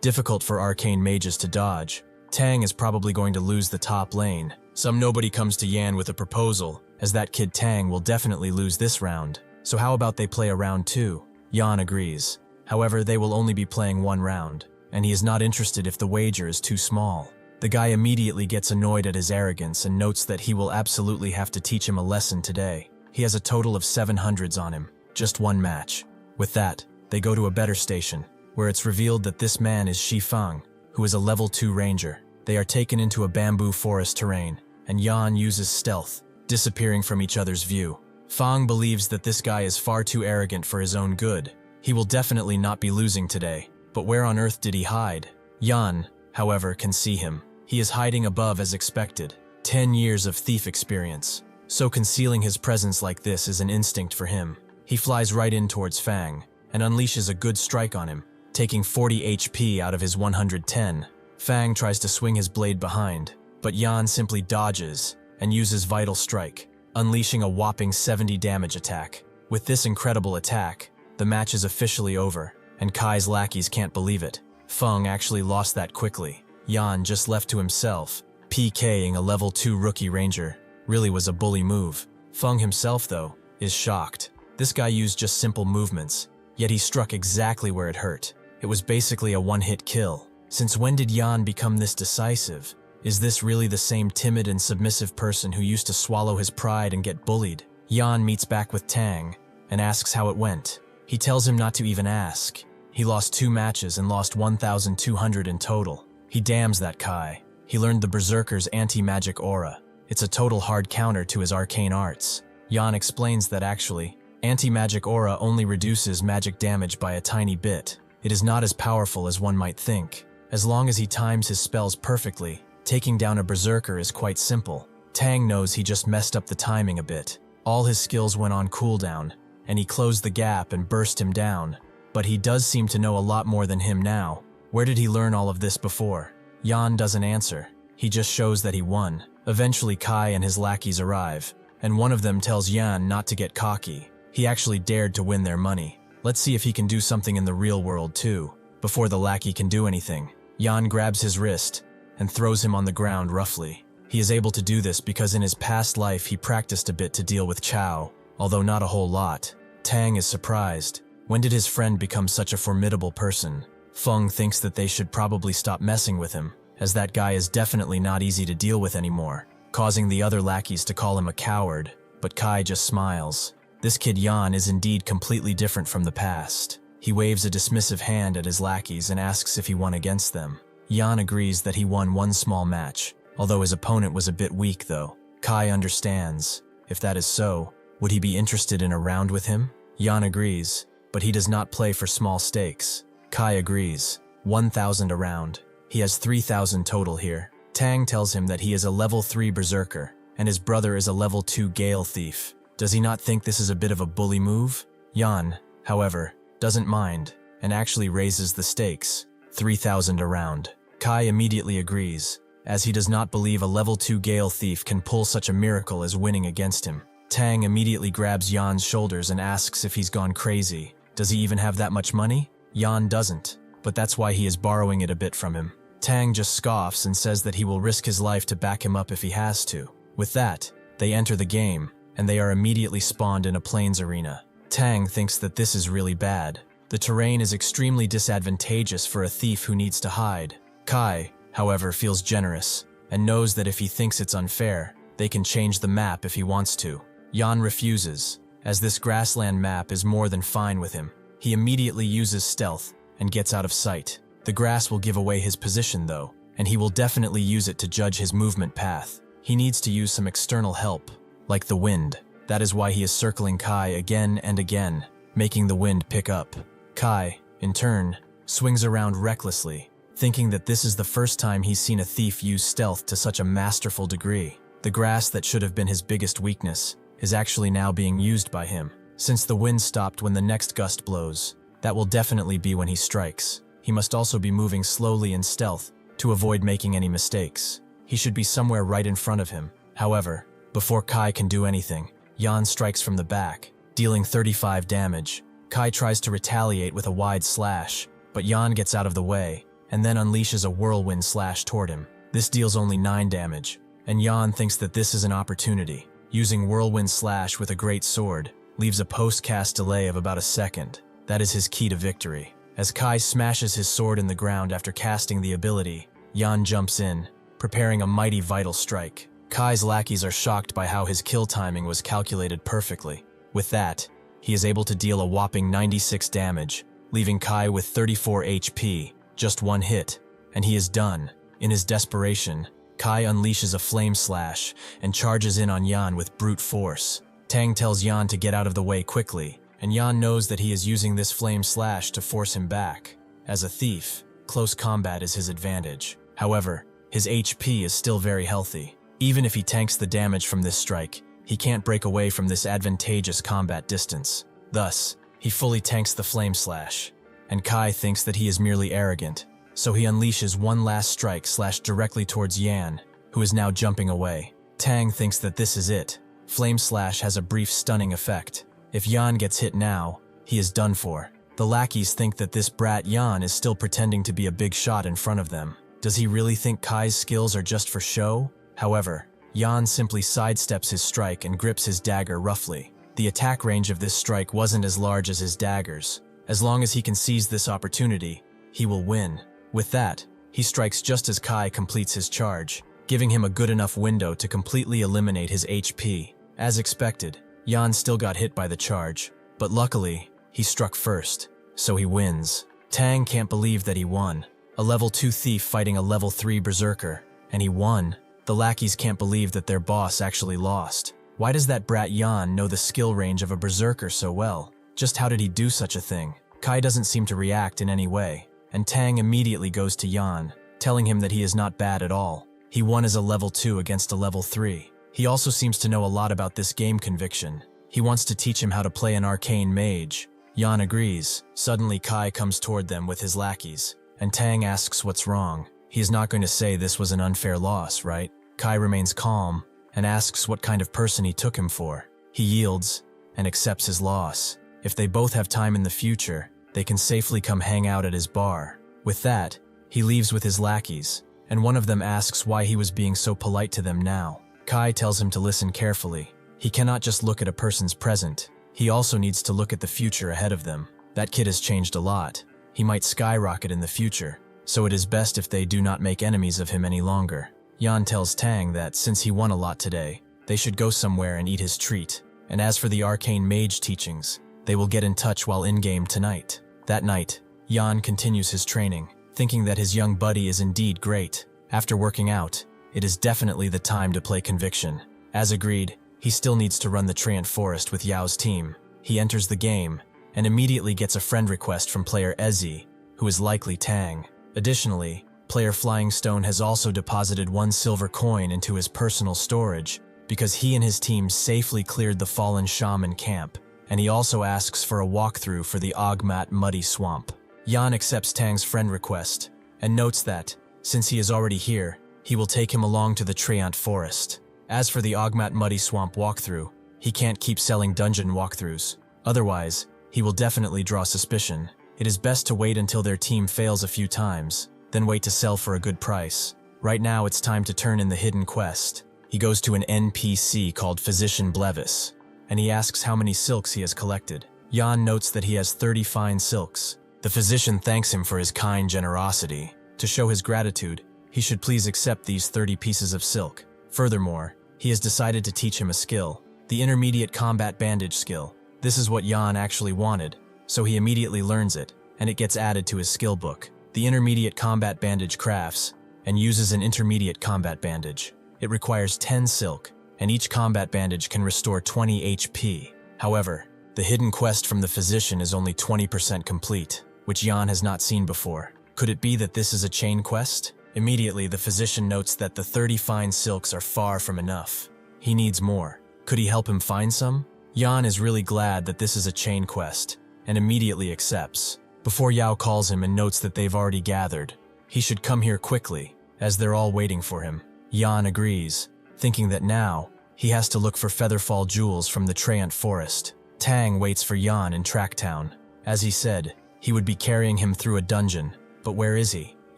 difficult for arcane mages to dodge. Tang is probably going to lose the top lane. Some nobody comes to Yan with a proposal, as that kid Tang will definitely lose this round. So how about they play a round 2? Yan agrees. However, they will only be playing one round, and he is not interested if the wager is too small. The guy immediately gets annoyed at his arrogance and notes that he will absolutely have to teach him a lesson today. He has a total of 700s on him, just one match. With that, they go to a better station, where it's revealed that this man is Shi Feng, who is a level 2 ranger. They are taken into a bamboo forest terrain, and Yan uses stealth, disappearing from each other's view. Feng believes that this guy is far too arrogant for his own good. He will definitely not be losing today, but where on earth did he hide? Yan, however, can see him. He is hiding above as expected. 10 years of thief experience. So concealing his presence like this is an instinct for him. He flies right in towards Fang, and unleashes a good strike on him, taking 40 HP out of his 110. Fang tries to swing his blade behind, but Yan simply dodges and uses Vital Strike, unleashing a whopping 70 damage attack. With this incredible attack, the match is officially over, and Kai's lackeys can't believe it. Feng actually lost that quickly. Yan, just left to himself, PKing a level 2 rookie ranger, really was a bully move. Feng himself, though, is shocked. This guy used just simple movements, yet he struck exactly where it hurt. It was basically a one-hit kill. Since when did Yan become this decisive? Is this really the same timid and submissive person who used to swallow his pride and get bullied? Yan meets back with Tang and asks how it went. He tells him not to even ask. He lost 2 matches and lost 1,200 in total. He damns that Kai. He learned the Berserker's anti-magic aura. It's a total hard counter to his arcane arts. Yan explains that actually, anti-magic aura only reduces magic damage by a tiny bit. It is not as powerful as one might think. As long as he times his spells perfectly, taking down a Berserker is quite simple. Tang knows he just messed up the timing a bit. All his skills went on cooldown, and he closed the gap and burst him down. But he does seem to know a lot more than him now. Where did he learn all of this before? Yan doesn't answer. He just shows that he won. Eventually Kai and his lackeys arrive, and one of them tells Yan not to get cocky. He actually dared to win their money. Let's see if he can do something in the real world too. Before the lackey can do anything, Yan grabs his wrist and throws him on the ground roughly. He is able to do this because in his past life he practiced a bit to deal with Chao, although not a whole lot. Tang is surprised. When did his friend become such a formidable person? Feng thinks that they should probably stop messing with him, as that guy is definitely not easy to deal with anymore, causing the other lackeys to call him a coward, but Kai just smiles. This kid Yan is indeed completely different from the past. He waves a dismissive hand at his lackeys and asks if he won against them. Yan agrees that he won one small match, although his opponent was a bit weak though. Kai understands. If that is so, would he be interested in a round with him? Yan agrees, but he does not play for small stakes. Kai agrees. 1,000 a round. He has 3,000 total here. Tang tells him that he is a level 3 Berserker, and his brother is a level 2 Gale Thief. Does he not think this is a bit of a bully move? Yan, however, doesn't mind, and actually raises the stakes. 3,000 a round. Kai immediately agrees, as he does not believe a level 2 Gale Thief can pull such a miracle as winning against him. Tang immediately grabs Yan's shoulders and asks if he's gone crazy. Does he even have that much money? Yan doesn't, but that's why he is borrowing it a bit from him. Tang just scoffs and says that he will risk his life to back him up if he has to. With that, they enter the game, and they are immediately spawned in a plains arena. Tang thinks that this is really bad. The terrain is extremely disadvantageous for a thief who needs to hide. Kai, however, feels generous, and knows that if he thinks it's unfair, they can change the map if he wants to. Yan refuses, as this grassland map is more than fine with him. He immediately uses stealth and gets out of sight. The grass will give away his position though, and he will definitely use it to judge his movement path. He needs to use some external help, like the wind. That is why he is circling Kai again and again, making the wind pick up. Kai, in turn, swings around recklessly, thinking that this is the first time he's seen a thief use stealth to such a masterful degree. The grass that should have been his biggest weakness is actually now being used by him. Since the wind stopped when the next gust blows, that will definitely be when he strikes. He must also be moving slowly in stealth to avoid making any mistakes. He should be somewhere right in front of him. However, before Kai can do anything, Yan strikes from the back, dealing 35 damage. Kai tries to retaliate with a wide slash, but Yan gets out of the way, and then unleashes a whirlwind slash toward him. This deals only 9 damage, and Yan thinks that this is an opportunity. Using whirlwind slash with a great sword leaves a post-cast delay of about a second. That is his key to victory. As Kai smashes his sword in the ground after casting the ability, Yan jumps in, preparing a mighty vital strike. Kai's lackeys are shocked by how his kill timing was calculated perfectly. With that, he is able to deal a whopping 96 damage, leaving Kai with 34 HP, just one hit, and he is done. In his desperation, Kai unleashes a flame slash and charges in on Yan with brute force. Tang tells Yan to get out of the way quickly, and Yan knows that he is using this flame slash to force him back. As a thief, close combat is his advantage. However, his HP is still very healthy. Even if he tanks the damage from this strike, he can't break away from this advantageous combat distance. Thus, he fully tanks the flame slash, and Kai thinks that he is merely arrogant, so he unleashes one last strike slash directly towards Yan, who is now jumping away. Tang thinks that this is it. Flame slash has a brief stunning effect. If Yan gets hit now, he is done for. The lackeys think that this brat Yan is still pretending to be a big shot in front of them. Does he really think Kai's skills are just for show? However, Yan simply sidesteps his strike and grips his dagger roughly. The attack range of this strike wasn't as large as his daggers. As long as he can seize this opportunity, he will win. With that, he strikes just as Kai completes his charge, giving him a good enough window to completely eliminate his HP. As expected, Yan still got hit by the charge, but luckily, he struck first, so he wins. Tang can't believe that he won. A level 2 thief fighting a level 3 berserker, and he won. The lackeys can't believe that their boss actually lost. Why does that brat Yan know the skill range of a berserker so well? Just how did he do such a thing? Kai doesn't seem to react in any way, and Tang immediately goes to Yan, telling him that he is not bad at all. He won as a level 2 against a level 3. He also seems to know a lot about this game conviction. He wants to teach him how to play an arcane mage. Yan agrees. Suddenly Kai comes toward them with his lackeys, and Tang asks what's wrong. He is not going to say this was an unfair loss, right? Kai remains calm and asks what kind of person he took him for. He yields and accepts his loss. If they both have time in the future, they can safely come hang out at his bar. With that, he leaves with his lackeys, and one of them asks why he was being so polite to them now. Kai tells him to listen carefully. He cannot just look at a person's present. He also needs to look at the future ahead of them. That kid has changed a lot. He might skyrocket in the future, so it is best if they do not make enemies of him any longer. Yan tells Tang that since he won a lot today, they should go somewhere and eat his treat. And as for the arcane mage teachings, they will get in touch while in-game tonight. That night, Yan continues his training, thinking that his young buddy is indeed great. After working out, it is definitely the time to play Conviction. As agreed, he still needs to run the Treant Forest with Yao's team. He enters the game, and immediately gets a friend request from player Ezzy, who is likely Tang. Additionally, player Flying Stone has also deposited 1 silver coin into his personal storage because he and his team safely cleared the fallen shaman camp, and he also asks for a walkthrough for the Ogmat Muddy Swamp. Yan accepts Tang's friend request and notes that, since he is already here, he will take him along to the Treant Forest. As for the Ogmat Muddy Swamp walkthrough, he can't keep selling dungeon walkthroughs. Otherwise, he will definitely draw suspicion. It is best to wait until their team fails a few times, then wait to sell for a good price. Right now it's time to turn in the hidden quest. He goes to an NPC called Physician Blevis, and he asks how many silks he has collected. Yan notes that he has 30 fine silks. The physician thanks him for his kind generosity. To show his gratitude, he should please accept these 30 pieces of silk. Furthermore, he has decided to teach him a skill, the intermediate combat bandage skill. This is what Yan actually wanted, so he immediately learns it, and it gets added to his skill book. The intermediate combat bandage crafts and uses an intermediate combat bandage. It requires 10 silk, and each combat bandage can restore 20 HP. However, the hidden quest from the physician is only 20% complete, which Yan has not seen before. Could it be that this is a chain quest? Immediately, the physician notes that the 30 fine silks are far from enough. He needs more. Could he help him find some? Yan is really glad that this is a chain quest, and immediately accepts. Before Yao calls him and notes that they've already gathered, he should come here quickly, as they're all waiting for him. Yan agrees, thinking that now, he has to look for Featherfall jewels from the Treant Forest. Tang waits for Yan in Tracktown. As he said, he would be carrying him through a dungeon, but where is he?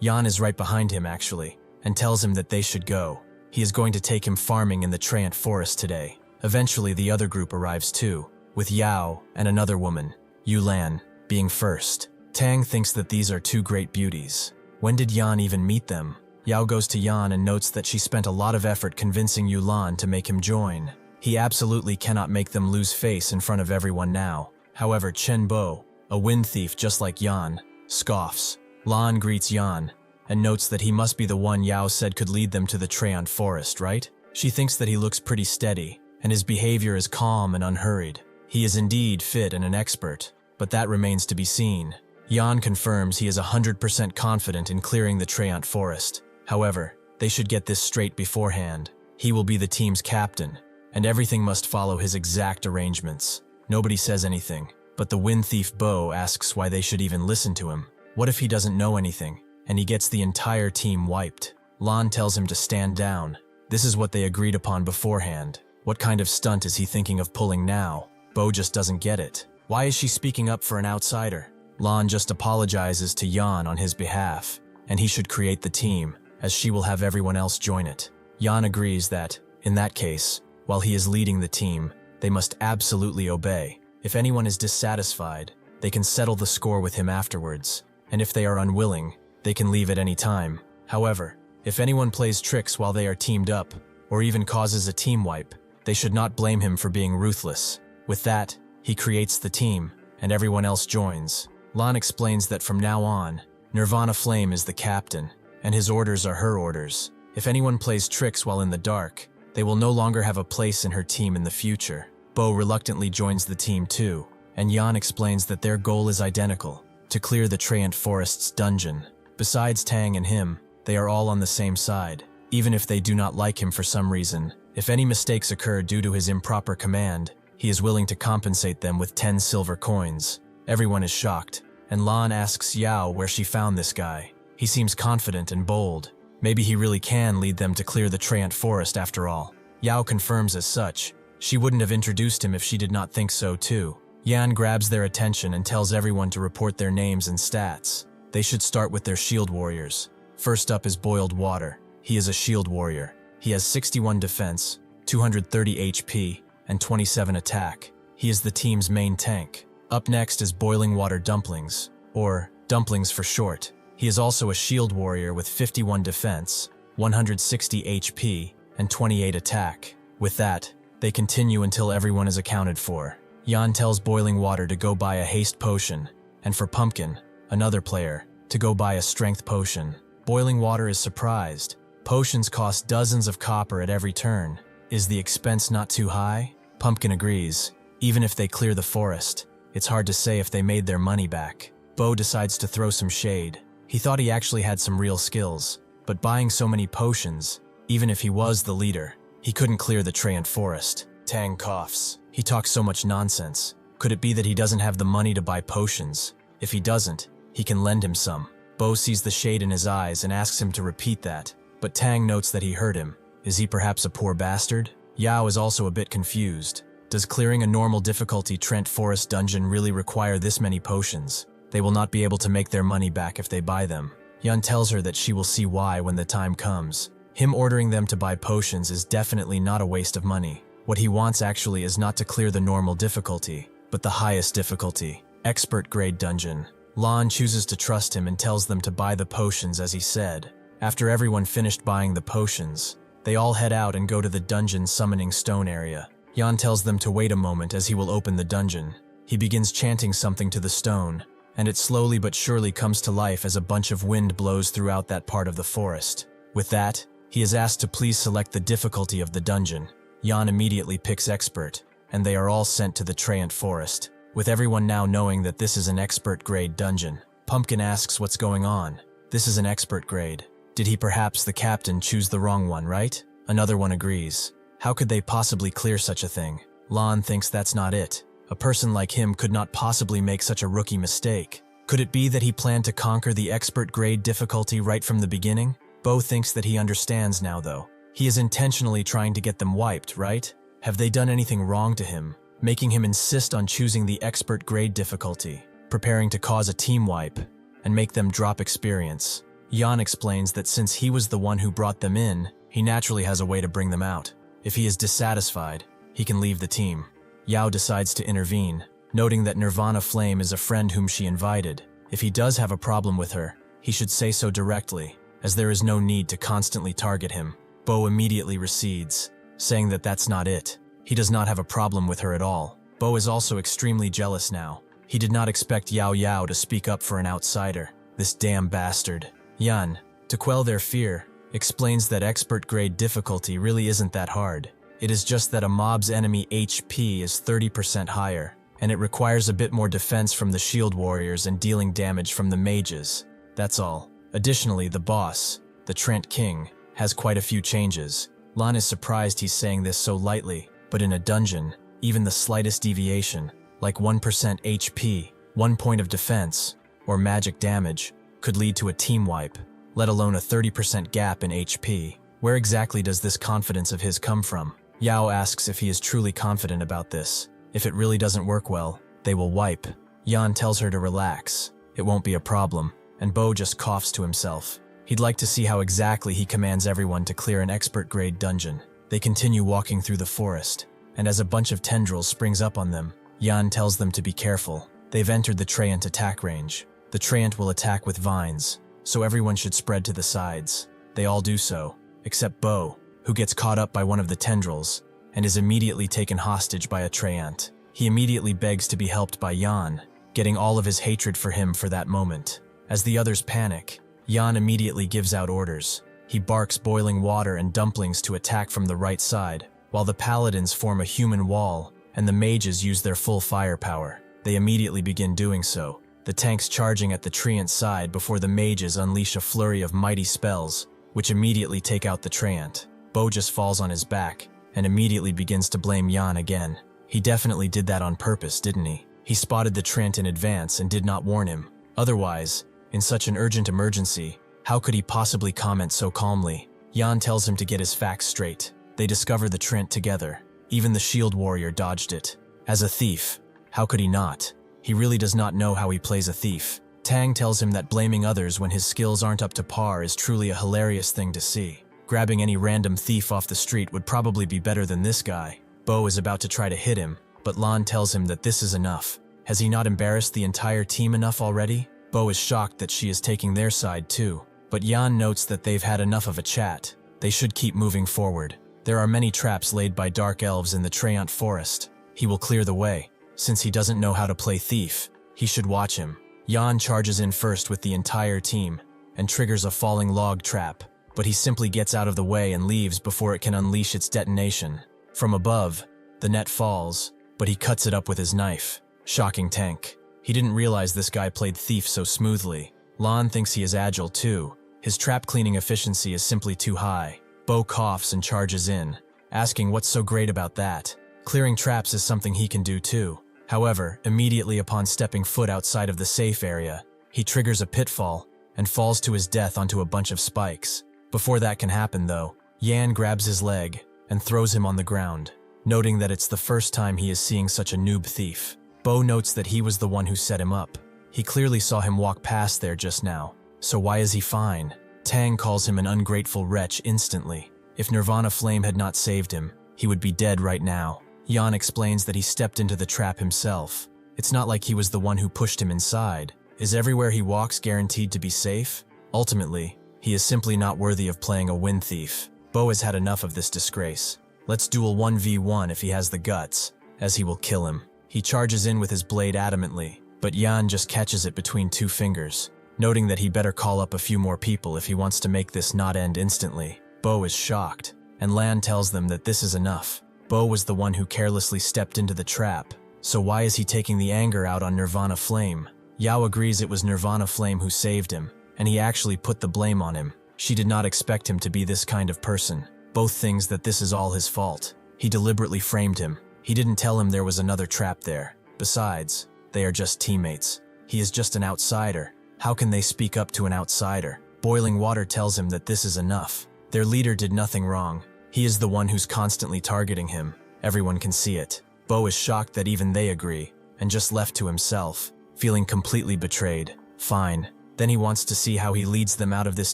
Yan is right behind him actually, and tells him that they should go. He is going to take him farming in the Treant Forest today. Eventually the other group arrives too, with Yao and another woman, Yulan, being first. Tang thinks that these are two great beauties. When did Yan even meet them? Yao goes to Yan and notes that she spent a lot of effort convincing Yulan to make him join. He absolutely cannot make them lose face in front of everyone now. However, Chen Bo, a wind thief just like Yan, scoffs. Lan greets Yan and notes that he must be the one Yao said could lead them to the Treant Forest, right? She thinks that he looks pretty steady, and his behavior is calm and unhurried. He is indeed fit and an expert, but that remains to be seen. Yan confirms he is 100% confident in clearing the Treant Forest. However, they should get this straight beforehand. He will be the team's captain, and everything must follow his exact arrangements. Nobody says anything, but the wind thief Bo asks why they should even listen to him. What if he doesn't know anything, and he gets the entire team wiped? Lan tells him to stand down. This is what they agreed upon beforehand. What kind of stunt is he thinking of pulling now? Bo just doesn't get it. Why is she speaking up for an outsider? Lan just apologizes to Yan on his behalf, and he should create the team, as she will have everyone else join it. Yan agrees that, in that case, while he is leading the team, they must absolutely obey. If anyone is dissatisfied, they can settle the score with him afterwards, and if they are unwilling, they can leave at any time. However, if anyone plays tricks while they are teamed up, or even causes a team wipe, they should not blame him for being ruthless. With that, he creates the team, and everyone else joins. Lan explains that from now on, Nirvana Flame is the captain, and his orders are her orders. If anyone plays tricks while in the dark, they will no longer have a place in her team in the future. Bo reluctantly joins the team too, and Yan explains that their goal is identical, to clear the Treant Forest's dungeon. Besides Tang and him, they are all on the same side, even if they do not like him for some reason. If any mistakes occur due to his improper command, he is willing to compensate them with 10 silver coins. Everyone is shocked, and Lan asks Yao where she found this guy. He seems confident and bold. Maybe he really can lead them to clear the Treant Forest after all. Yao confirms as such. She wouldn't have introduced him if she did not think so too. Yan grabs their attention and tells everyone to report their names and stats. They should start with their shield warriors. First up is Boiled Water. He is a shield warrior. He has 61 defense, 230 HP, and 27 attack. He is the team's main tank. Up next is Boiling Water Dumplings, or Dumplings for short. He is also a shield warrior with 51 defense, 160 HP, and 28 attack. With that, they continue until everyone is accounted for. Yan tells Boiling Water to go buy a haste potion, and for Pumpkin, another player, to go buy a strength potion. Boiling Water is surprised. Potions cost dozens of copper at every turn. Is the expense not too high? Pumpkin agrees. Even if they clear the forest, it's hard to say if they made their money back. Bo decides to throw some shade. He thought he actually had some real skills, but buying so many potions, even if he was the leader, he couldn't clear the Treant Forest. Tang coughs. He talks so much nonsense. Could it be that he doesn't have the money to buy potions? If he doesn't, he can lend him some. Bo sees the shade in his eyes and asks him to repeat that, but Tang notes that he heard him. Is he perhaps a poor bastard? Yao is also a bit confused. Does clearing a normal difficulty Treant Forest dungeon really require this many potions? They will not be able to make their money back if they buy them. Yan tells her that she will see why when the time comes. Him ordering them to buy potions is definitely not a waste of money. What he wants actually is not to clear the normal difficulty, but the highest difficulty, expert grade dungeon. Lan chooses to trust him and tells them to buy the potions as he said. After everyone finished buying the potions, they all head out and go to the dungeon summoning stone area. Yan tells them to wait a moment as he will open the dungeon. He begins chanting something to the stone, and it slowly but surely comes to life as a bunch of wind blows throughout that part of the forest. With that, he is asked to please select the difficulty of the dungeon. Yan immediately picks expert, and they are all sent to the Treant Forest. With everyone now knowing that this is an expert grade dungeon, Pumpkin asks what's going on. This is an expert grade. Did he perhaps the captain choose the wrong one, right? Another one agrees. How could they possibly clear such a thing? Lan thinks that's not it. A person like him could not possibly make such a rookie mistake. Could it be that he planned to conquer the expert grade difficulty right from the beginning? Bo thinks that he understands now though. He is intentionally trying to get them wiped, right? Have they done anything wrong to him? making him insist on choosing the expert grade difficulty, preparing to cause a team wipe and make them drop experience. Yan explains that since he was the one who brought them in, he naturally has a way to bring them out. If he is dissatisfied, he can leave the team. Yao decides to intervene, noting that Nirvana Flame is a friend whom she invited. If he does have a problem with her, he should say so directly, as there is no need to constantly target him. Bo immediately recedes, saying that that's not it. He does not have a problem with her at all. Bo is also extremely jealous now. He did not expect Yao Yao to speak up for an outsider. This damn bastard. Yan, to quell their fear, explains that expert grade difficulty really isn't that hard. It is just that a mob's enemy HP is 30% higher, and it requires a bit more defense from the shield warriors and dealing damage from the mages. That's all. Additionally, the boss, the Trent King, has quite a few changes. Lan is surprised he's saying this so lightly, but in a dungeon, even the slightest deviation, like 1% HP, 1 point of defense, or magic damage, could lead to a team wipe, let alone a 30% gap in HP. Where exactly does this confidence of his come from? Yao asks if he is truly confident about this. If it really doesn't work well, they will wipe. Yan tells her to relax. It won't be a problem, and Bo just coughs to himself. He'd like to see how exactly he commands everyone to clear an expert-grade dungeon. They continue walking through the forest, and as a bunch of tendrils springs up on them, Yan tells them to be careful. They've entered the Treant attack range. The Treant will attack with vines, so everyone should spread to the sides. They all do so, except Bo, who gets caught up by one of the tendrils and is immediately taken hostage by a Treant. He immediately begs to be helped by Yan, getting all of his hatred for him for that moment. As the others panic, Yan immediately gives out orders. He barks boiling water and dumplings to attack from the right side, while the paladins form a human wall and the mages use their full firepower. They immediately begin doing so, the tanks charging at the Treant side before the mages unleash a flurry of mighty spells, which immediately take out the Treant. Bo just falls on his back and immediately begins to blame Yan again. He definitely did that on purpose, didn't he? He spotted the Treant in advance and did not warn him. Otherwise, in such an urgent emergency, how could he possibly comment so calmly? Yan tells him to get his facts straight. They discover the Treant together. Even the shield warrior dodged it. As a thief, how could he not? He really does not know how he plays a thief. Tang tells him that blaming others when his skills aren't up to par is truly a hilarious thing to see. Grabbing any random thief off the street would probably be better than this guy. Bo is about to try to hit him, but Lan tells him that this is enough. Has he not embarrassed the entire team enough already? Bo is shocked that she is taking their side too, but Yan notes that they've had enough of a chat. They should keep moving forward. There are many traps laid by dark elves in the Treant forest. He will clear the way. Since he doesn't know how to play thief, he should watch him. Yan charges in first with the entire team and triggers a falling log trap, but he simply gets out of the way and leaves before it can unleash its detonation. From above, the net falls, but he cuts it up with his knife. Shocking tank. He didn't realize this guy played thief so smoothly. Lan thinks he is agile too. His trap cleaning efficiency is simply too high. Bo coughs and charges in, asking what's so great about that. Clearing traps is something he can do too. However, immediately upon stepping foot outside of the safe area, he triggers a pitfall and falls to his death onto a bunch of spikes. Before that can happen though, Yan grabs his leg and throws him on the ground, noting that it's the first time he is seeing such a noob thief. Bo notes that he was the one who set him up. He clearly saw him walk past there just now, so why is he fine? Tang calls him an ungrateful wretch instantly. If Nirvana Flame had not saved him, he would be dead right now. Yan explains that he stepped into the trap himself. It's not like he was the one who pushed him inside. Is everywhere he walks guaranteed to be safe? Ultimately, he is simply not worthy of playing a wind thief. Bo has had enough of this disgrace. Let's duel 1v1 if he has the guts, as he will kill him. He charges in with his blade adamantly, but Yan just catches it between two fingers, noting that he better call up a few more people if he wants to make this not end instantly. Bo is shocked, and Lan tells them that this is enough. Bo was the one who carelessly stepped into the trap, so why is he taking the anger out on Nirvana Flame? Yao agrees it was Nirvana Flame who saved him, and he actually put the blame on him. She did not expect him to be this kind of person. Both things that this is all his fault. He deliberately framed him. He didn't tell him there was another trap there. Besides, they are just teammates. He is just an outsider. How can they speak up to an outsider? Boiling water tells him that this is enough. Their leader did nothing wrong. He is the one who's constantly targeting him. Everyone can see it. Bo is shocked that even they agree, and just left to himself, feeling completely betrayed. Fine. Then he wants to see how he leads them out of this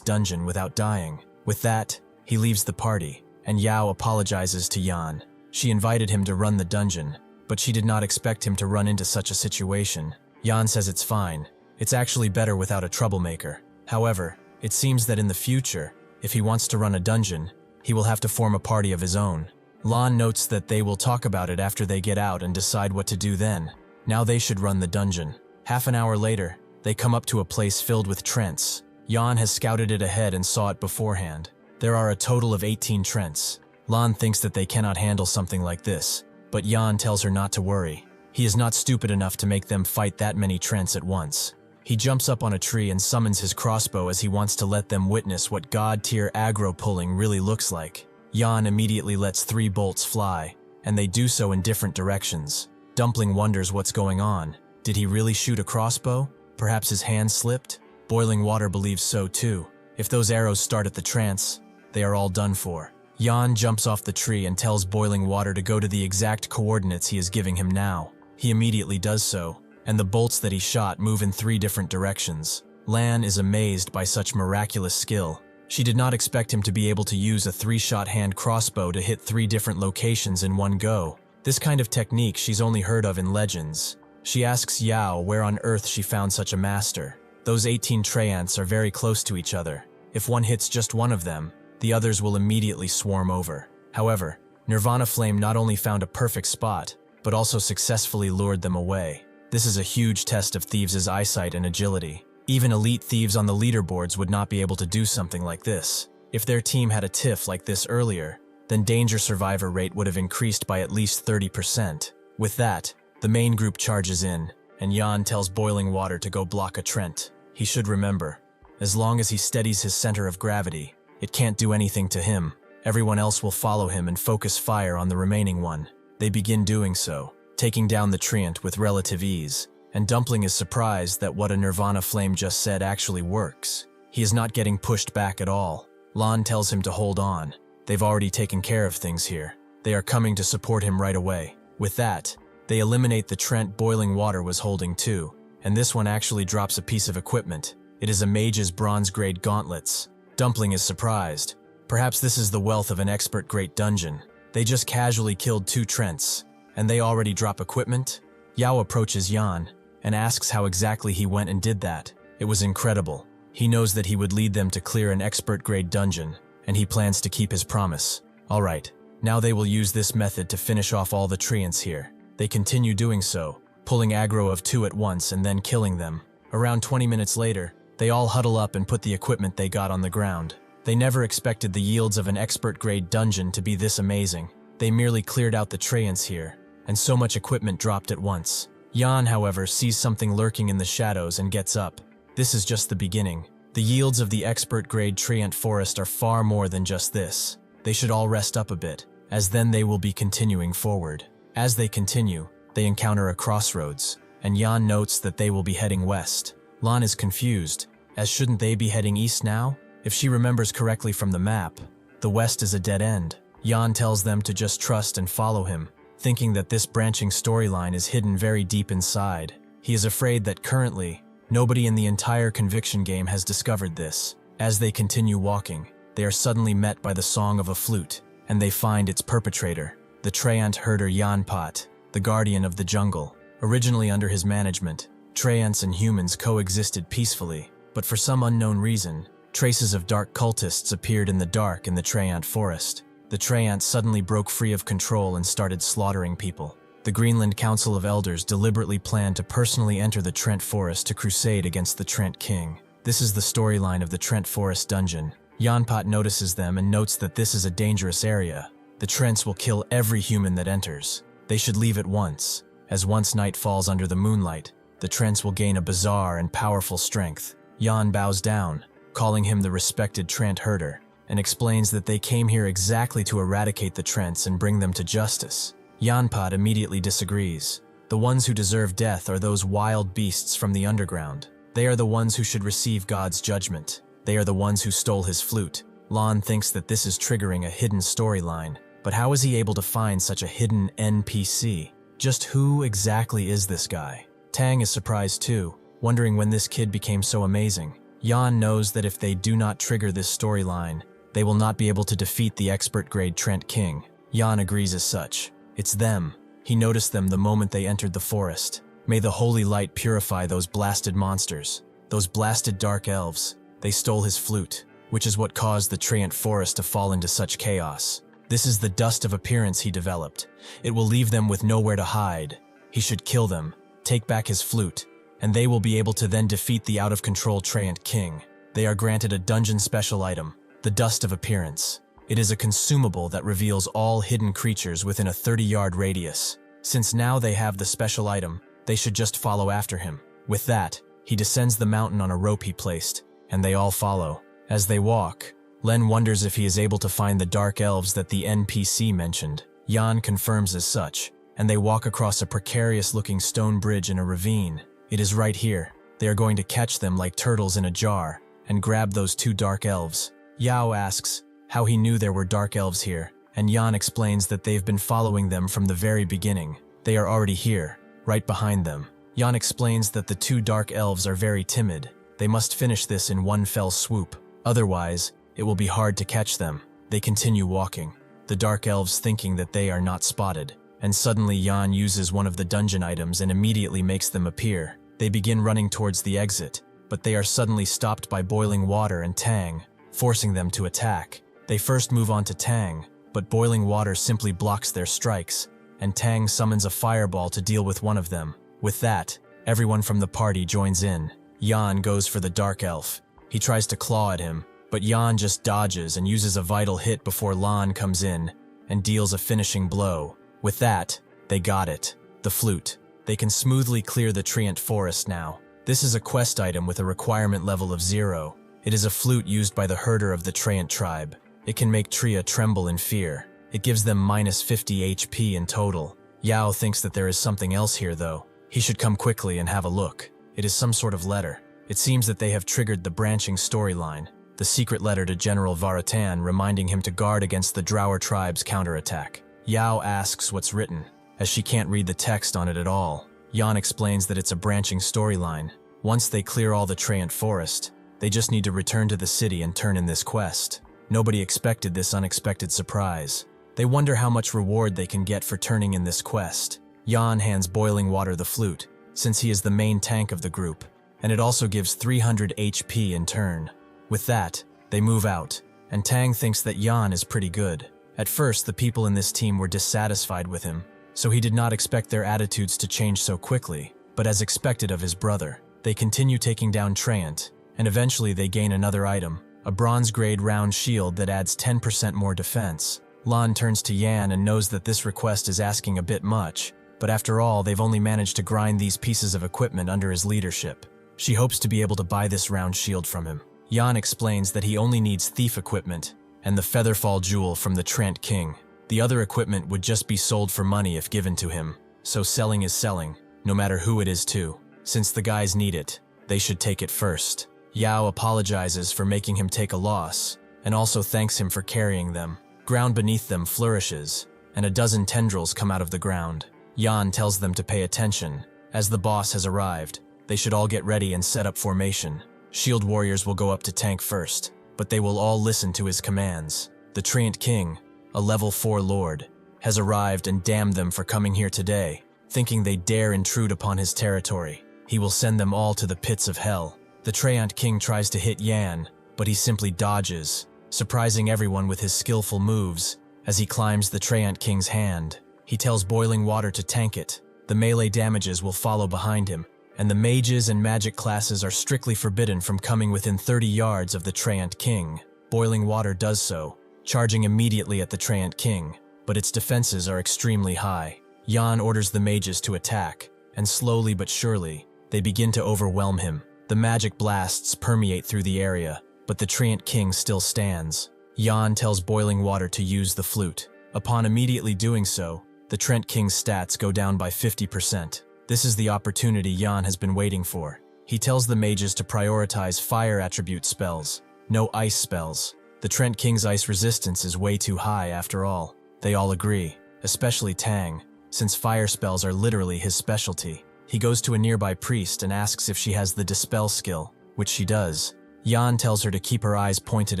dungeon without dying. With that, he leaves the party, and Yao apologizes to Yan. She invited him to run the dungeon, but she did not expect him to run into such a situation. Yan says it's fine. It's actually better without a troublemaker. However, it seems that in the future, if he wants to run a dungeon, he will have to form a party of his own. Lan notes that they will talk about it after they get out and decide what to do then. Now they should run the dungeon. Half an hour later, they come up to a place filled with Trents. Yan has scouted it ahead and saw it beforehand. There are a total of 18 Trents. Lan thinks that they cannot handle something like this, but Yan tells her not to worry. He is not stupid enough to make them fight that many Trents at once. He jumps up on a tree and summons his crossbow as he wants to let them witness what god-tier aggro pulling really looks like. Yan immediately lets 3 bolts fly, and they do so in different directions. Dumpling wonders what's going on. Did he really shoot a crossbow? Perhaps his hand slipped? Boiling Water believes so too. If those arrows start at the Trants, they are all done for. Yan jumps off the tree and tells Boiling Water to go to the exact coordinates he is giving him now. He immediately does so, and the bolts that he shot move in 3 different directions. Lan is amazed by such miraculous skill. She did not expect him to be able to use a 3-shot hand crossbow to hit 3 different locations in one go. This kind of technique she's only heard of in legends. She asks Yao where on earth she found such a master. Those 18 Treants are very close to each other. If one hits just one of them, the others will immediately swarm over. However, Nirvana Flame not only found a perfect spot, but also successfully lured them away. This is a huge test of thieves' eyesight and agility. Even elite thieves on the leaderboards would not be able to do something like this. If their team had a tiff like this earlier, then danger survivor rate would have increased by at least 30%. With that, the main group charges in, and Yan tells Boiling Water to go block a Trent. He should remember, as long as he steadies his center of gravity, it can't do anything to him. Everyone else will follow him and focus fire on the remaining one. They begin doing so, taking down the Treant with relative ease, and Dumpling is surprised that what a Nirvana Flame just said actually works. He is not getting pushed back at all. Lan tells him to hold on. They've already taken care of things here. They are coming to support him right away. With that, they eliminate the Trent Boiling Water was holding too, and this one actually drops a piece of equipment. It is a mage's bronze-grade gauntlets. Dumpling is surprised. Perhaps this is the wealth of an expert great dungeon. They just casually killed 2 Trents, and they already drop equipment? Yao approaches Yan and asks how exactly he went and did that. It was incredible. He knows that he would lead them to clear an expert-grade dungeon, and he plans to keep his promise. Alright, now they will use this method to finish off all the Treants here. They continue doing so, pulling aggro of 2 at once and then killing them. Around 20 minutes later, they all huddle up and put the equipment they got on the ground. They never expected the yields of an expert-grade dungeon to be this amazing. They merely cleared out the Treants here, and so much equipment dropped at once. Yan, however, sees something lurking in the shadows and gets up. This is just the beginning. The yields of the expert-grade Treant forest are far more than just this. They should all rest up a bit, as then they will be continuing forward. As they continue, they encounter a crossroads, and Yan notes that they will be heading west. Lan is confused, as shouldn't they be heading east now? If she remembers correctly from the map, the west is a dead end. Yan tells them to just trust and follow him, thinking that this branching storyline is hidden very deep inside. He is afraid that currently, nobody in the entire Conviction game has discovered this. As they continue walking, they are suddenly met by the song of a flute, and they find its perpetrator, the Treant herder Yanpat, the guardian of the jungle. Originally under his management, Treants and humans coexisted peacefully, but for some unknown reason, traces of dark cultists appeared in the dark in the Treant forest. The Treants suddenly broke free of control and started slaughtering people. The Greenland Council of Elders deliberately planned to personally enter the Trent Forest to crusade against the Trent King. This is the storyline of the Trent Forest dungeon. Yanpat notices them and notes that this is a dangerous area. The Trents will kill every human that enters. They should leave at once, as once night falls under the moonlight, the Trents will gain a bizarre and powerful strength. Yan bows down, calling him the respected Trent herder, and explains that they came here exactly to eradicate the Trents and bring them to justice. Yanpat immediately disagrees. The ones who deserve death are those wild beasts from the underground. They are the ones who should receive God's judgment. They are the ones who stole his flute. Lan thinks that this is triggering a hidden storyline, but how is he able to find such a hidden NPC? Just who exactly is this guy? Tang is surprised too, wondering when this kid became so amazing. Yan knows that if they do not trigger this storyline, they will not be able to defeat the expert-grade Trent King. Yan agrees as such. It's them. He noticed them the moment they entered the forest. May the holy light purify those blasted monsters. Those blasted dark elves. They stole his flute, which is what caused the Treant forest to fall into such chaos. This is the dust of appearance he developed. It will leave them with nowhere to hide. He should kill them, take back his flute, and they will be able to then defeat the out-of-control Treant King. They are granted a dungeon special item, the Dust of Appearance. It is a consumable that reveals all hidden creatures within a 30-yard radius. Since now they have the special item, they should just follow after him. With that, he descends the mountain on a rope he placed, and they all follow. As they walk, Len wonders if he is able to find the dark elves that the NPC mentioned. Yan confirms as such, and they walk across a precarious-looking stone bridge in a ravine. It is right here. They are going to catch them like turtles in a jar, and grab those two dark elves. Yao asks how he knew there were dark elves here, and Yan explains that they've been following them from the very beginning. They are already here, right behind them. Yan explains that the two dark elves are very timid. They must finish this in one fell swoop. Otherwise, it will be hard to catch them. They continue walking, the dark elves thinking that they are not spotted. And suddenly Yan uses one of the dungeon items and immediately makes them appear. They begin running towards the exit, but they are suddenly stopped by boiling water and Tang, forcing them to attack. They first move on to Tang, but boiling water simply blocks their strikes, and Tang summons a fireball to deal with one of them. With that, everyone from the party joins in. Yan goes for the dark elf. He tries to claw at him, but Yan just dodges and uses a vital hit before Lan comes in and deals a finishing blow. With that, they got it. The flute. They can smoothly clear the Treant forest now. This is a quest item with a requirement level of 0. It is a flute used by the herder of the Treant tribe. It can make Tria tremble in fear. It gives them minus 50 HP in total. Yao thinks that there is something else here though. He should come quickly and have a look. It is some sort of letter. It seems that they have triggered the branching storyline. The secret letter to General Varatan reminding him to guard against the Drower tribe's counterattack. Yao asks what's written, as she can't read the text on it at all. Yan explains that it's a branching storyline. Once they clear all the Treant forest, they just need to return to the city and turn in this quest. Nobody expected this unexpected surprise. They wonder how much reward they can get for turning in this quest. Yan hands Boiling Water the flute, since he is the main tank of the group, and it also gives 300 HP in turn. With that, they move out, and Tang thinks that Yan is pretty good. At first, the people in this team were dissatisfied with him, so he did not expect their attitudes to change so quickly, but as expected of his brother, they continue taking down Treant, and eventually they gain another item, a bronze-grade round shield that adds 10% more defense. Lan turns to Yan and knows that this request is asking a bit much, but after all, they've only managed to grind these pieces of equipment under his leadership. She hopes to be able to buy this round shield from him. Yan explains that he only needs thief equipment and the Featherfall jewel from the Treant King. The other equipment would just be sold for money if given to him, so selling is selling, no matter who it is too. Since the guys need it, they should take it first. Yao apologizes for making him take a loss, and also thanks him for carrying them. Ground beneath them flourishes, and a dozen tendrils come out of the ground. Yan tells them to pay attention, as the boss has arrived. They should all get ready and set up formation. Shield warriors will go up to tank first, but they will all listen to his commands. The Treant King, a level 4 lord, has arrived and damned them for coming here today, thinking they dare intrude upon his territory. He will send them all to the pits of hell. The Treant King tries to hit Yan, but he simply dodges, surprising everyone with his skillful moves. As he climbs the Treant King's hand, he tells Boiling Water to tank it. The melee damages will follow behind him, and the mages and magic classes are strictly forbidden from coming within 30 yards of the Treant King. Boiling Water does so, charging immediately at the Treant King, but its defenses are extremely high. Yan orders the mages to attack, and slowly but surely, they begin to overwhelm him. The magic blasts permeate through the area, but the Treant King still stands. Yan tells Boiling Water to use the flute. Upon immediately doing so, the Treant King's stats go down by 50%. This is the opportunity Yan has been waiting for. He tells the mages to prioritize fire attribute spells, no ice spells. The Treant King's ice resistance is way too high after all. They all agree, especially Tang, since fire spells are literally his specialty. He goes to a nearby priest and asks if she has the dispel skill, which she does. Jan tells her to keep her eyes pointed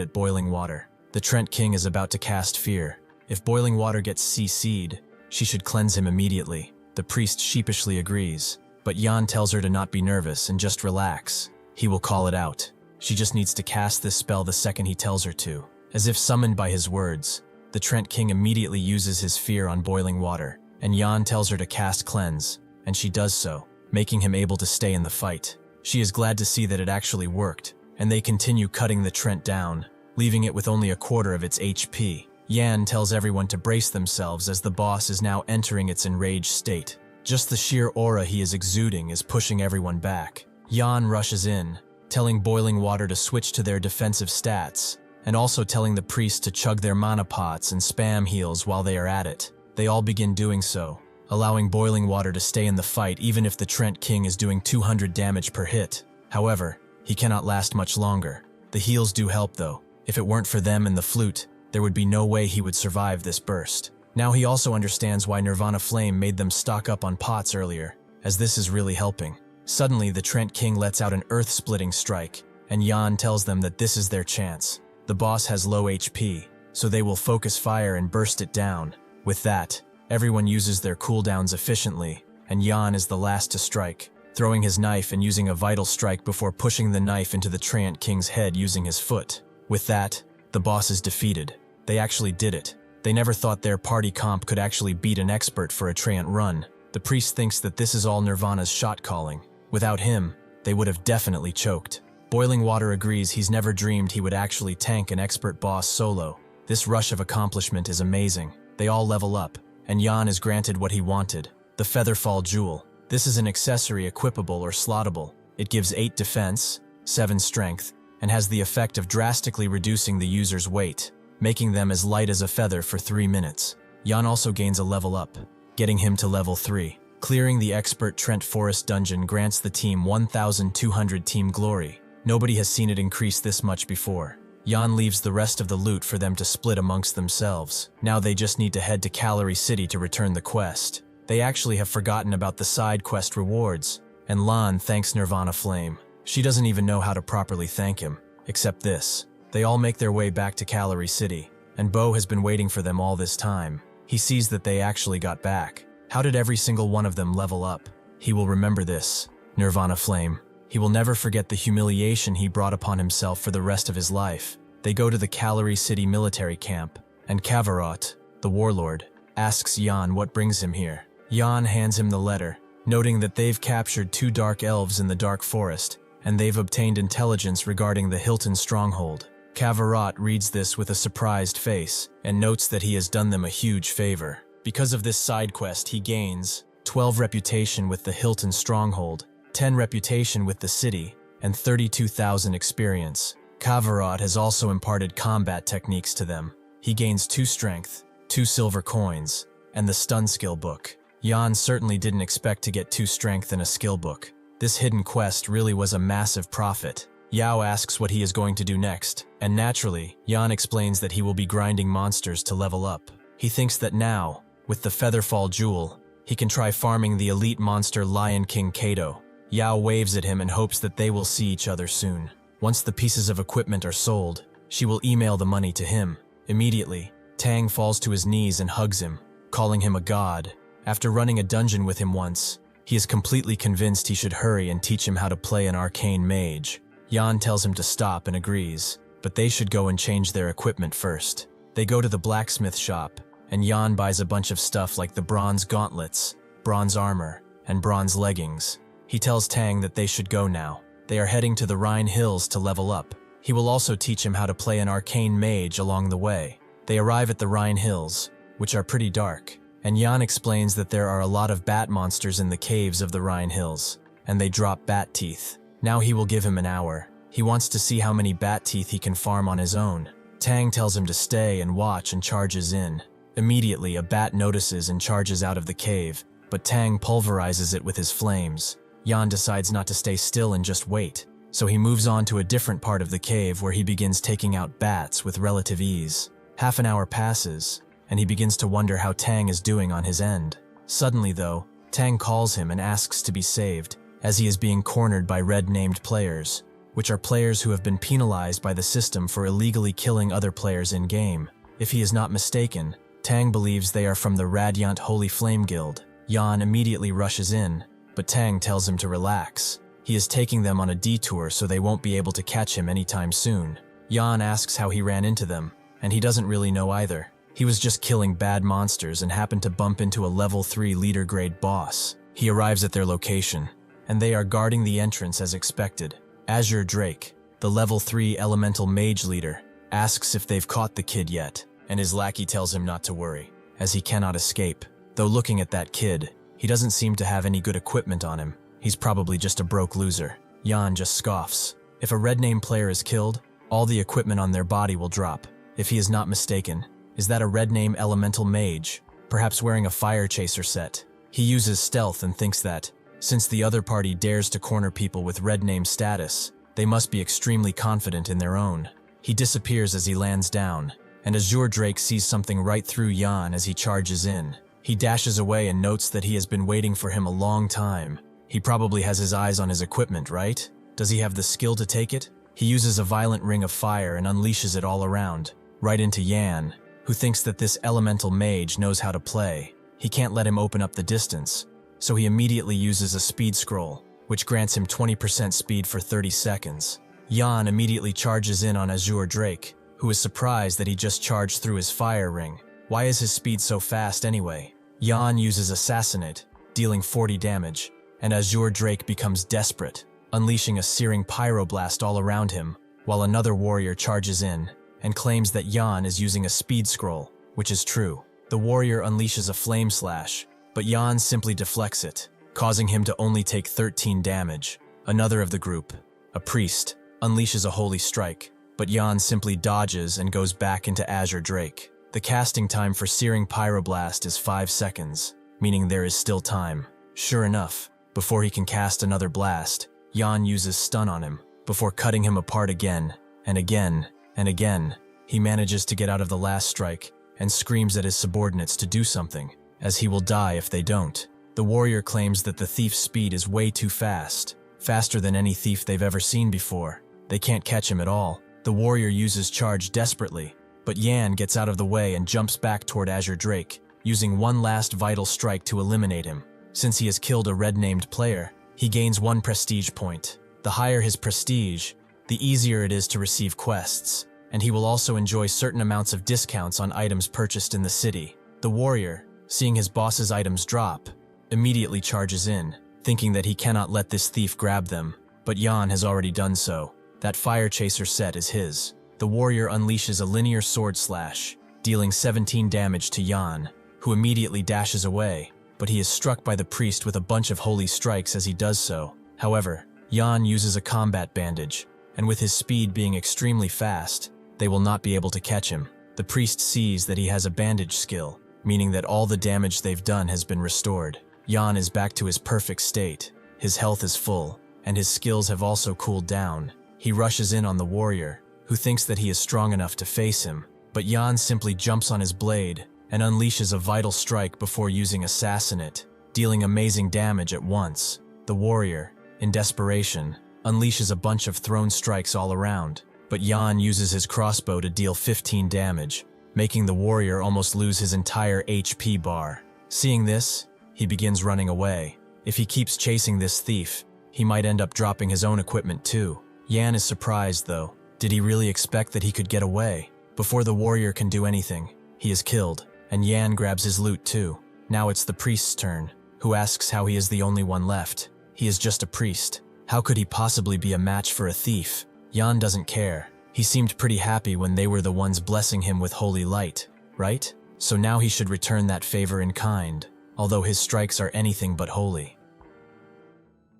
at boiling water. The Trent King is about to cast fear. If boiling water gets CC'd, she should cleanse him immediately. The priest sheepishly agrees, but Jan tells her to not be nervous and just relax. He will call it out. She just needs to cast this spell the second he tells her to. As if summoned by his words, the Trent King immediately uses his fear on boiling water, and Jan tells her to cast cleanse, and she does so, making him able to stay in the fight. She is glad to see that it actually worked, and they continue cutting the Trent down, leaving it with only a quarter of its HP. Yan tells everyone to brace themselves as the boss is now entering its enraged state. Just the sheer aura he is exuding is pushing everyone back. Yan rushes in, telling boiling water to switch to their defensive stats, and also telling the priest to chug their mana pots and spam heals while they are at it. They all begin doing so, allowing boiling water to stay in the fight even if the Trent King is doing 200 damage per hit. However, he cannot last much longer. The heals do help though. If it weren't for them and the flute, there would be no way he would survive this burst. Now he also understands why Nirvana Flame made them stock up on pots earlier, as this is really helping. Suddenly, the Trent King lets out an earth-splitting strike, and Jan tells them that this is their chance. The boss has low HP, so they will focus fire and burst it down. With that, everyone uses their cooldowns efficiently, and Jan is the last to strike, throwing his knife and using a vital strike before pushing the knife into the Trent King's head using his foot. With that, the boss is defeated. They actually did it. They never thought their party comp could actually beat an expert for a Trant run. The priest thinks that this is all Nirvana's shot calling. Without him, they would have definitely choked. Boiling Water agrees he's never dreamed he would actually tank an expert boss solo. This rush of accomplishment is amazing. They all level up, and Jan is granted what he wanted, the Featherfall Jewel. This is an accessory equipable or slottable. It gives 8 defense, 7 strength, and has the effect of drastically reducing the user's weight, making them as light as a feather for 3 minutes. Jan also gains a level up, getting him to level 3. Clearing the expert Trent Forest dungeon grants the team 1,200 team glory. Nobody has seen it increase this much before. Jan leaves the rest of the loot for them to split amongst themselves. Now they just need to head to Calorie City to return the quest. They actually have forgotten about the side quest rewards, and Lan thanks Nirvana Flame. She doesn't even know how to properly thank him, except this. They all make their way back to Calorie City, and Bo has been waiting for them all this time. He sees that they actually got back. How did every single one of them level up? He will remember this, Nirvana Flame. He will never forget the humiliation he brought upon himself for the rest of his life. They go to the Calorie City military camp, and Kavarot, the warlord, asks Jan what brings him here. Jan hands him the letter, noting that they've captured 2 dark elves in the dark forest, and they've obtained intelligence regarding the Hilton stronghold. Kavarot reads this with a surprised face, and notes that he has done them a huge favor. Because of this side quest, he gains 12 reputation with the Hilton stronghold, 10 reputation with the city, and 32,000 experience. Kavarot has also imparted combat techniques to them. He gains 2 strength, 2 silver coins, and the stun skill book. Jan certainly didn't expect to get 2 strength and a skill book. This hidden quest really was a massive profit. Yao asks what he is going to do next, and naturally, Jan explains that he will be grinding monsters to level up. He thinks that now, with the Featherfall Jewel, he can try farming the elite monster Lion King Kato. Yao waves at him and hopes that they will see each other soon. Once the pieces of equipment are sold, she will email the money to him. Immediately, Tang falls to his knees and hugs him, calling him a god. After running a dungeon with him once, he is completely convinced he should hurry and teach him how to play an arcane mage. Jan tells him to stop and agrees, but they should go and change their equipment first. They go to the blacksmith shop, and Jan buys a bunch of stuff like the bronze gauntlets, bronze armor, and bronze leggings. He tells Tang that they should go now. They are heading to the Rhine Hills to level up. He will also teach him how to play an arcane mage along the way. They arrive at the Rhine Hills, which are pretty dark, and Jan explains that there are a lot of bat monsters in the caves of the Rhine Hills, and they drop bat teeth. Now he will give him an hour. He wants to see how many bat teeth he can farm on his own. Tang tells him to stay and watch and charges in. Immediately, a bat notices and charges out of the cave, but Tang pulverizes it with his flames. Jan decides not to stay still and just wait, so he moves on to a different part of the cave where he begins taking out bats with relative ease. Half an hour passes, and he begins to wonder how Tang is doing on his end. Suddenly though, Tang calls him and asks to be saved, as he is being cornered by red-named players, which are players who have been penalized by the system for illegally killing other players in-game. If he is not mistaken, Tang believes they are from the Radiant Holy Flame Guild. Yan immediately rushes in, but Tang tells him to relax. He is taking them on a detour so they won't be able to catch him anytime soon. Yan asks how he ran into them, and he doesn't really know either. He was just killing bad monsters and happened to bump into a level 3 leader grade boss. He arrives at their location, and they are guarding the entrance as expected. Azure Drake, the level 3 elemental mage leader, asks if they've caught the kid yet, and his lackey tells him not to worry, as he cannot escape. Though looking at that kid, he doesn't seem to have any good equipment on him. He's probably just a broke loser. Yan just scoffs. If a red name player is killed, all the equipment on their body will drop. If he is not mistaken, is that a red name elemental mage, perhaps wearing a fire chaser set? He uses stealth and thinks that, since the other party dares to corner people with red name status, they must be extremely confident in their own. He disappears as he lands down, and Azure Drake sees something right through Yan as he charges in. He dashes away and notes that he has been waiting for him a long time. He probably has his eyes on his equipment, right? Does he have the skill to take it? He uses a violent ring of fire and unleashes it all around, right into Yan, who thinks that this elemental mage knows how to play. He can't let him open up the distance, so he immediately uses a speed scroll, which grants him 20% speed for 30 seconds. Yan immediately charges in on Azure Drake, who is surprised that he just charged through his fire ring. Why is his speed so fast anyway? Yan uses Assassinate, dealing 40 damage, and Azure Drake becomes desperate, unleashing a searing pyroblast all around him, while another warrior charges in and claims that Yan is using a speed scroll, which is true. The warrior unleashes a flame slash, but Yan simply deflects it, causing him to only take 13 damage. Another of the group, a priest, unleashes a holy strike, but Yan simply dodges and goes back into Azure Drake. The casting time for Searing Pyroblast is 5 seconds, meaning there is still time. Sure enough, before he can cast another blast, Yan uses stun on him, before cutting him apart again, and again, and again. He manages to get out of the last strike, and screams at his subordinates to do something, as he will die if they don't. The warrior claims that the thief's speed is way too fast, faster than any thief they've ever seen before. They can't catch him at all. The warrior uses charge desperately, but Yan gets out of the way and jumps back toward Azure Drake, using one last vital strike to eliminate him. Since he has killed a red-named player, he gains 1 prestige point. The higher his prestige, the easier it is to receive quests, and he will also enjoy certain amounts of discounts on items purchased in the city. The warrior, seeing his boss's items drop, immediately charges in, thinking that he cannot let this thief grab them, but Yan has already done so. That fire chaser set is his. The warrior unleashes a linear sword slash, dealing 17 damage to Yan, who immediately dashes away, but he is struck by the priest with a bunch of holy strikes as he does so. However, Yan uses a combat bandage, and with his speed being extremely fast, they will not be able to catch him. The priest sees that he has a bandage skill, meaning that all the damage they've done has been restored. Yan is back to his perfect state, his health is full, and his skills have also cooled down. He rushes in on the warrior, who thinks that he is strong enough to face him, but Yan simply jumps on his blade and unleashes a vital strike before using Assassinate, dealing amazing damage at once. The warrior, in desperation, unleashes a bunch of thrown strikes all around, but Yan uses his crossbow to deal 15 damage, making the warrior almost lose his entire HP bar. Seeing this, he begins running away. If he keeps chasing this thief, he might end up dropping his own equipment too. Yan is surprised though. Did he really expect that he could get away? Before the warrior can do anything, he is killed, and Yan grabs his loot too. Now it's the priest's turn, who asks how he is the only one left. He is just a priest. How could he possibly be a match for a thief? Yan doesn't care. He seemed pretty happy when they were the ones blessing him with holy light, right? So now he should return that favor in kind, although his strikes are anything but holy.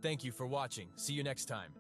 Thank you for watching. See you next time.